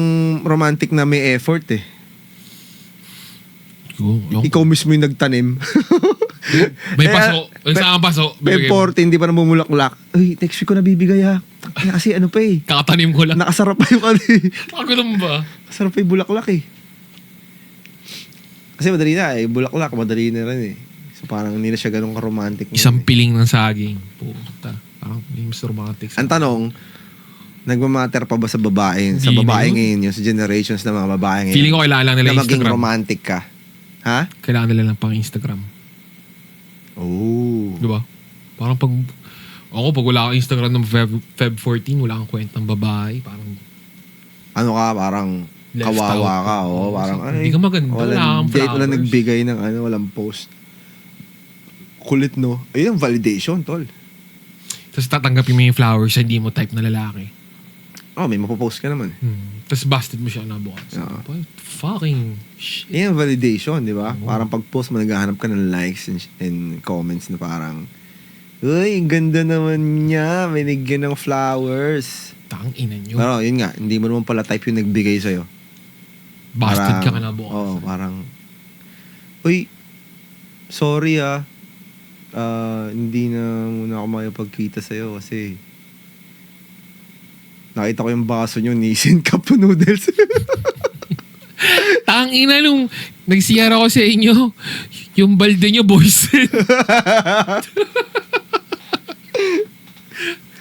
romantic na may effort eh. Yung Ikaw mismo yung nagtanim. may paso. Yung saan paso. May bibigay mo. 40, hindi pa namumulaklak. Uy, next week ko nabibigay ha. Kasi ano pa eh. Kakatanim ko lang. Nakasarap pa yung ano eh. Nakagulong ba? Nakasarap pa yung bulaklak eh. Kasi madali na eh. Bulaklak, madali na rin eh. So parang hindi na siya ganun ka-romantic. Isang ngayon, piling ng saging. Puta. Parang yung mas romantic. Ang tanong, nagmamatter pa ba sa babae? Sa Hindi babae na yun. ngayon, yung sa generations ng mga babae ngayon. Feeling ko kailangan lang nila na maging Instagram. romantic ka. Ha? Kailangan nila lang pang Instagram. Oh. Di ba? Parang pag wala kang Instagram ng Feb 14, wala kang kwentang babae. Parang Ano ka, parang left kawawa out. ka. Oh, parang Hindi ka maganda. Wala kang date, walang flowers. nagbigay ng walang post. Kulit, no? Ayun ang validation, tol. Tapos tatanggapin mo yung flowers sa hindi mo type na lalaki. Oh, may mapopost ka naman. Tapos busted mo siya na bukas. Oo. Fucking shit. Yan ang validation, di ba? Oo. Parang pag-post mo, naghahanap ka ng likes and comments na parang, uy, ang ganda naman niya. Binigyan ng flowers. Tang ina nyo. Pero yun nga, hindi mo naman pala type yung nagbigay sa'yo. Busted ka na bukas. Oo, parang, uy, sorry hindi na muna ako makipagkita sa'yo kasi nakita ko yung baso nyo, Nissin Cup Noodles. Tang ina nung nagsiyara ko sa inyo, yung balde nyo, boys.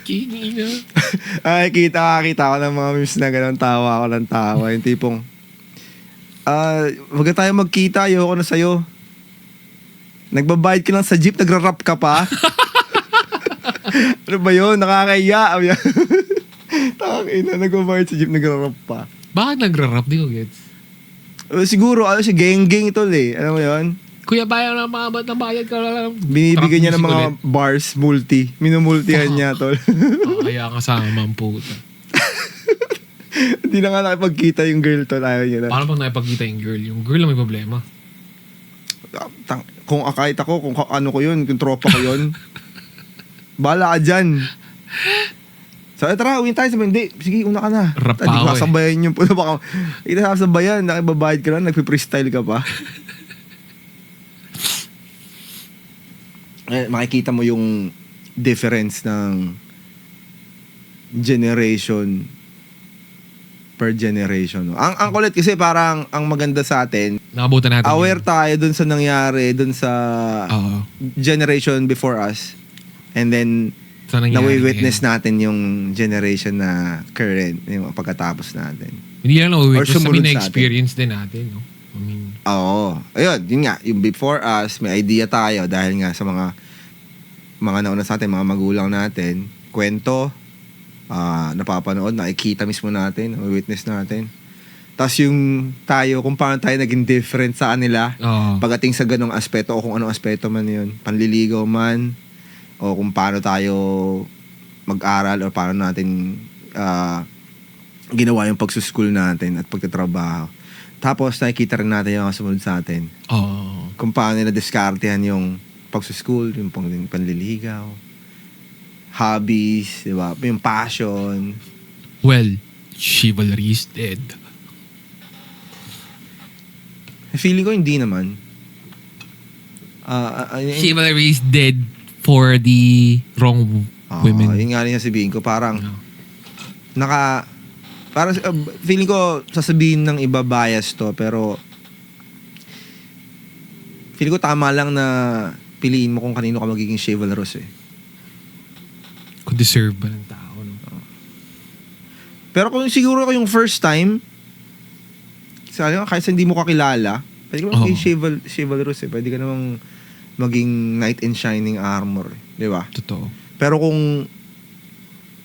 King ina. Ay, kita ko ng mga memes na gano'n, tawa ako ng tawa. Yung tipong, wag na tayo magkita, ayoko na sa'yo. Nagbabayad ka lang sa jeep, nagra-rap ka pa. Ano ba yun? Nakakaya. Takina, nagbabayad sa jeep, nagra-rap pa. Bakit nagra-rap? Di ko gets. Siguro, si geng-geng ito eh. Alam mo yun? Kuya, bayan na mga ba't nabayad ka lang? Binibigyan niya ng Trap mga music bars, multi. Minumultihan niya, tol. ulit. Kaya kasama ang puta. Hindi na nga nakipagkita yung girl, tol. Ayaw niya na. Paano pag nakipagkita yung girl? Yung girl lang may problema. Kung kahit ako, kung ano ko yun, kung tropa ko yun, Bahala ka dyan. So, tara, uwin tayo. Sabi, hindi, sige, una ka na. Rap pa Hindi ako ko sabayan yung puno. Baka, hindi ka sabayan. Nakibabayad ka lang, nagpi-freestyle ka pa. Makikita mo yung difference ng generation per generation. No? Ang kulit kasi parang ang maganda sa atin, Nakabutan natin. aware tayo dun sa nangyari, dun sa Oo. generation before us. And then, Sa nangyari nawi-witness ngayon. natin yung generation na current, yung pagkatapos natin. Hindi lang Or na-witness. sumunod Sabi sa na-experience din natin. No? I mean, Oo. Ayun, yun nga. Yung before us, may idea tayo dahil nga sa mga nauna sa atin, mga magulang natin, kwento, napapanood, nakikita mismo natin, witness natin. Tapos yung tayo, kung paano tayo naging different sa kanila, oo. pagdating sa ganong aspeto o kung anong aspeto man yun, panliligaw man, o kung paano tayo mag-aral o paano natin ginawa yung pagsuschool natin at pagtatrabaho. Tapos nakikita rin natin yung sumunod sa atin. Oo. Kung paano nila diskartehan yung pagsuschool, yung panliligaw, hobbies, di ba? Yung passion. Well, chivalry is dead. Feeling ko hindi naman. Chivalry is dead for the wrong women. Yun nga rin yung sabihin ko. Parang, No. parang feeling ko sasabihin ng iba bias to, pero feeling ko tama lang na piliin mo kung kanino ka magiging chivalrous eh. Kung deserve ba ng tao. No? Pero kung siguro ko yung first time, kahit sa hindi mo kakilala, pwede ka maging chivalrous eh. Pwede ka namang maging knight in shining armor. Di ba? Totoo. Pero kung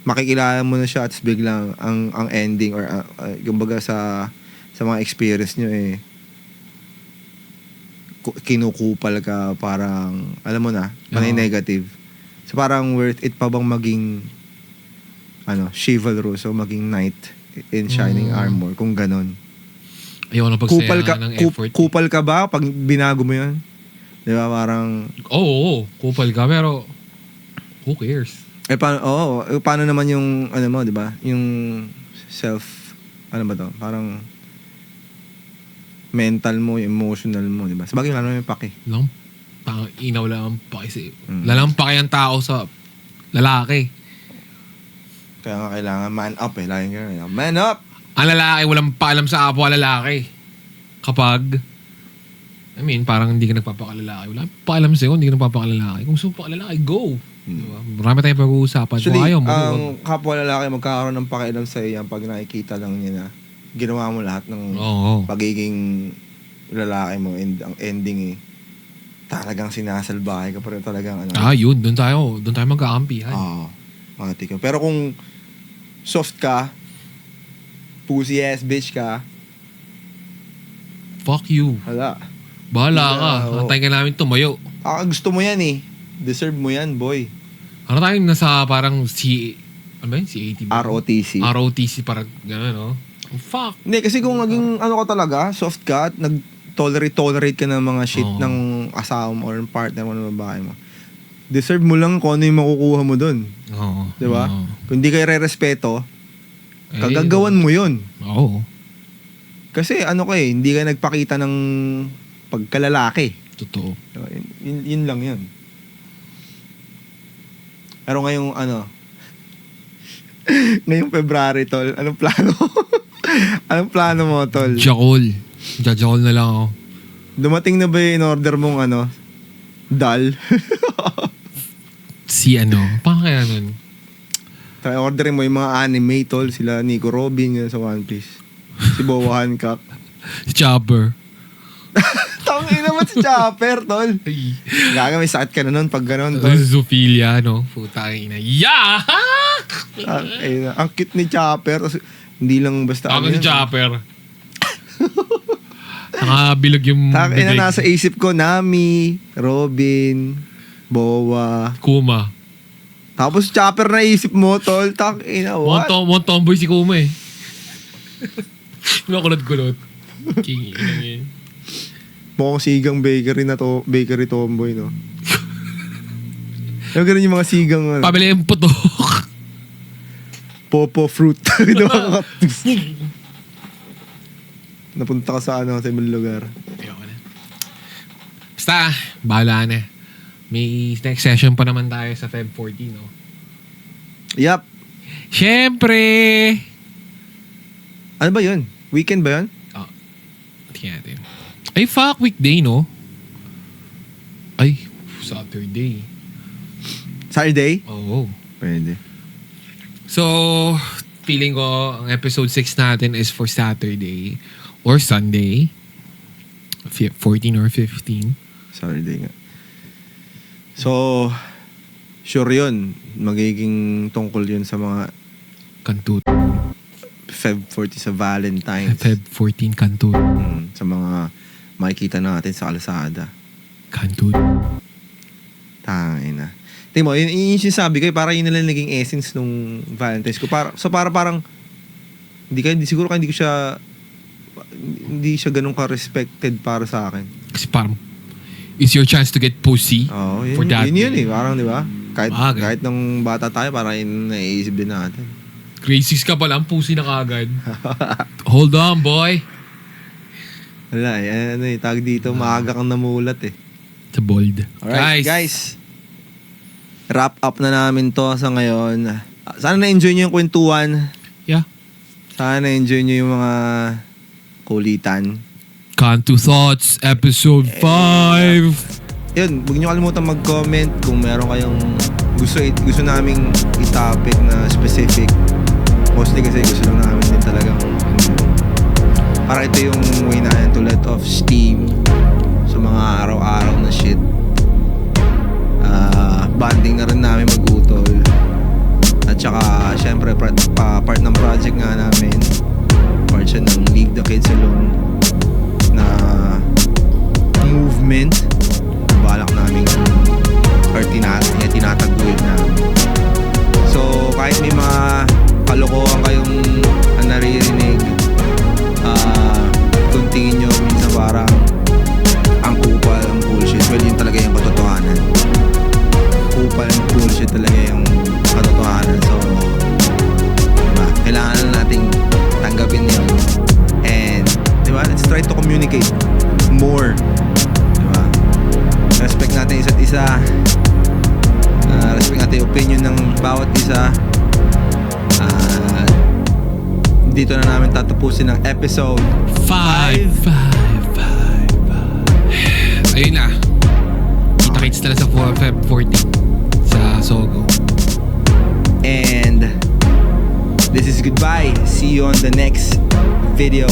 makikilala mo na siya at biglang ang ending or yung baga sa mga experience nyo eh, kinukupal ka, parang, alam mo na, panay negative. So parang worth it pa bang maging chivalrous o maging knight in shining armor kung ganon? Ayaw na pagsaya ng effort. Kupal ka ba pag binago mo yun? Di ba parang... Oo, kupal ka pero who cares? Paano naman yung mo, di ba? Yung self, ano ba to? Parang mental mo, emotional mo, di ba? Sabagay lang may paki. Inaw lang ang paki kasi lalampaki ang tao sa lalaki. Kaya nga kailangan man up eh. Laging ganyan. Man up! Ang lalaki walang paalam sa kapwa lalaki. Kapag parang hindi ka nagpapakalalaki. Wala paalam sa'yo, hindi ka nagpapakalalaki. Kung gusto mo pakalalaki, go! Diba? Marami tayong pag-uusapan. Actually, Ayaw mo, ang kapwa lalaki magkakaroon ng pakialam sa'yo yan pag nakikita lang niya na ginawa mo lahat ng pagiging lalaki mo and ang ending eh talagang sinasalbahe ka pero talagang yun. Doon tayo magkakampihan. mati ka. Pero kung soft ka, pussy ass bitch ka, fuck you. hala. Bahala ka. Antay ka namin tumayo. Gusto mo yan eh. Deserve mo yan, boy. Ano tayong nasa parang CATV? ROTC. ROTC parang gano'n, no? Oh, fuck. Hindi, kasi kung naging ka talaga, soft ka at nag-tolerate ka ng mga shit ng asawa mo or partner mo ng babae mo, deserve mo lang kung ano yung makukuha mo dun. Oo. Diba? Kung hindi kayo re-respeto, kagagawan mo yun. Oo. Kasi hindi ka nagpakita ng pagkalalaki. Totoo. Diba? Yun lang yun. Pero ngayong ngayong February, tol, anong plano? Anong plano mo, tol? Jakol na lang ako. Dumating na ba yung in-order mong dal? Paano kaya nun? Try orderin mo yung mga anime, tol. Sila Nico Robin yun sa One Piece. Si Boa Hancock. Si Chopper. Tangin naman si Chopper, tol. Gaga, may sakit ka na nun pag ganon, tol. Zoophila, no? Puta ina. Yeah! Ang cute ni Chopper. Hindi lang basta Ako si Chopper. Nakabilog yung bibig. Nasa isip ko, Nami, Robin, Boa, Kuma. Tapos Chopper na isip mo, tol. What? One tomboy si Kuma eh. Kulot-kulot. King yun. Mukhang sigang bakery tomboy, no? Yung ganun yung mga sigang, ano, Pabili yung putok. popo fruit. Napunta ka sa ibang lugar. Ayoko na. Basta, bahala na. May next session pa naman tayo sa Feb 14, no? Yup. Siyempre! Ano ba yun? Weekend ba yun? Tingnan natin. Ay, fuck, weekday, no? Ay, Saturday. Saturday? Oo. Pwede. So, feeling ko, ang episode 6 natin is for Saturday or Sunday. 14 or 15. Saturday nga. So, sure yun. Magiging tungkol yun sa mga Kantut. Feb 40 sa Valentine's. Feb 14, Kantut. Sa mga makikita natin sa kalsada. Kantut. Tangin na. Tingnan mo, yun yung sinasabi ko, parang yun nalang naging essence nung Valentine's ko. Parang, hindi siya ganun ka-respected para sa akin. Kasi parang, it's your chance to get pussy Oo, for that yun day. eh. Parang, di ba? Bagay. Kahit nung bata tayo, parang yun naiisip din natin. Grade 6 ka pa lang, pussy na kagad. Hold on, boy. Wala eh. Tag dito, maaga kang namulat eh. It's a bold. Alright, guys. Wrap up na namin to sa ngayon. Sana na-enjoy nyo yung kwentuhan. Yeah. Sana na-enjoy nyo yung mga kulitan. Kantu Thoughts, episode 5. Yun, huwag nyo kalimutan mag-comment kung meron kayong gusto naming i-topic na specific. Mostly kasi gusto lang namin din talagang parang ito yung way natin to let off steam sa mga araw-araw na shit. Banding na rin namin mag-utol. At saka syempre part ng project nga namin, part siya ng Leave the Kids Alone na movement balak namin or tinataguyod namin. So kahit may mga kalokohan kayong naririnig, kung tingin nyo minsan parang ang kupal, ang bullshit, well yun talaga yung katotohanan. Kupal and bullshit talaga yung katotohanan. So diba, kailangan na nating tanggapin yun. And diba, let's try to communicate more. Diba, respect natin isa't isa. Respect natin yung opinion ng bawat isa. Dito na namin tatapusin ang episode 5. Ayun na. Kita-kits na lang sa Feb 14 sa Sogo. And this is goodbye. See you on the next video.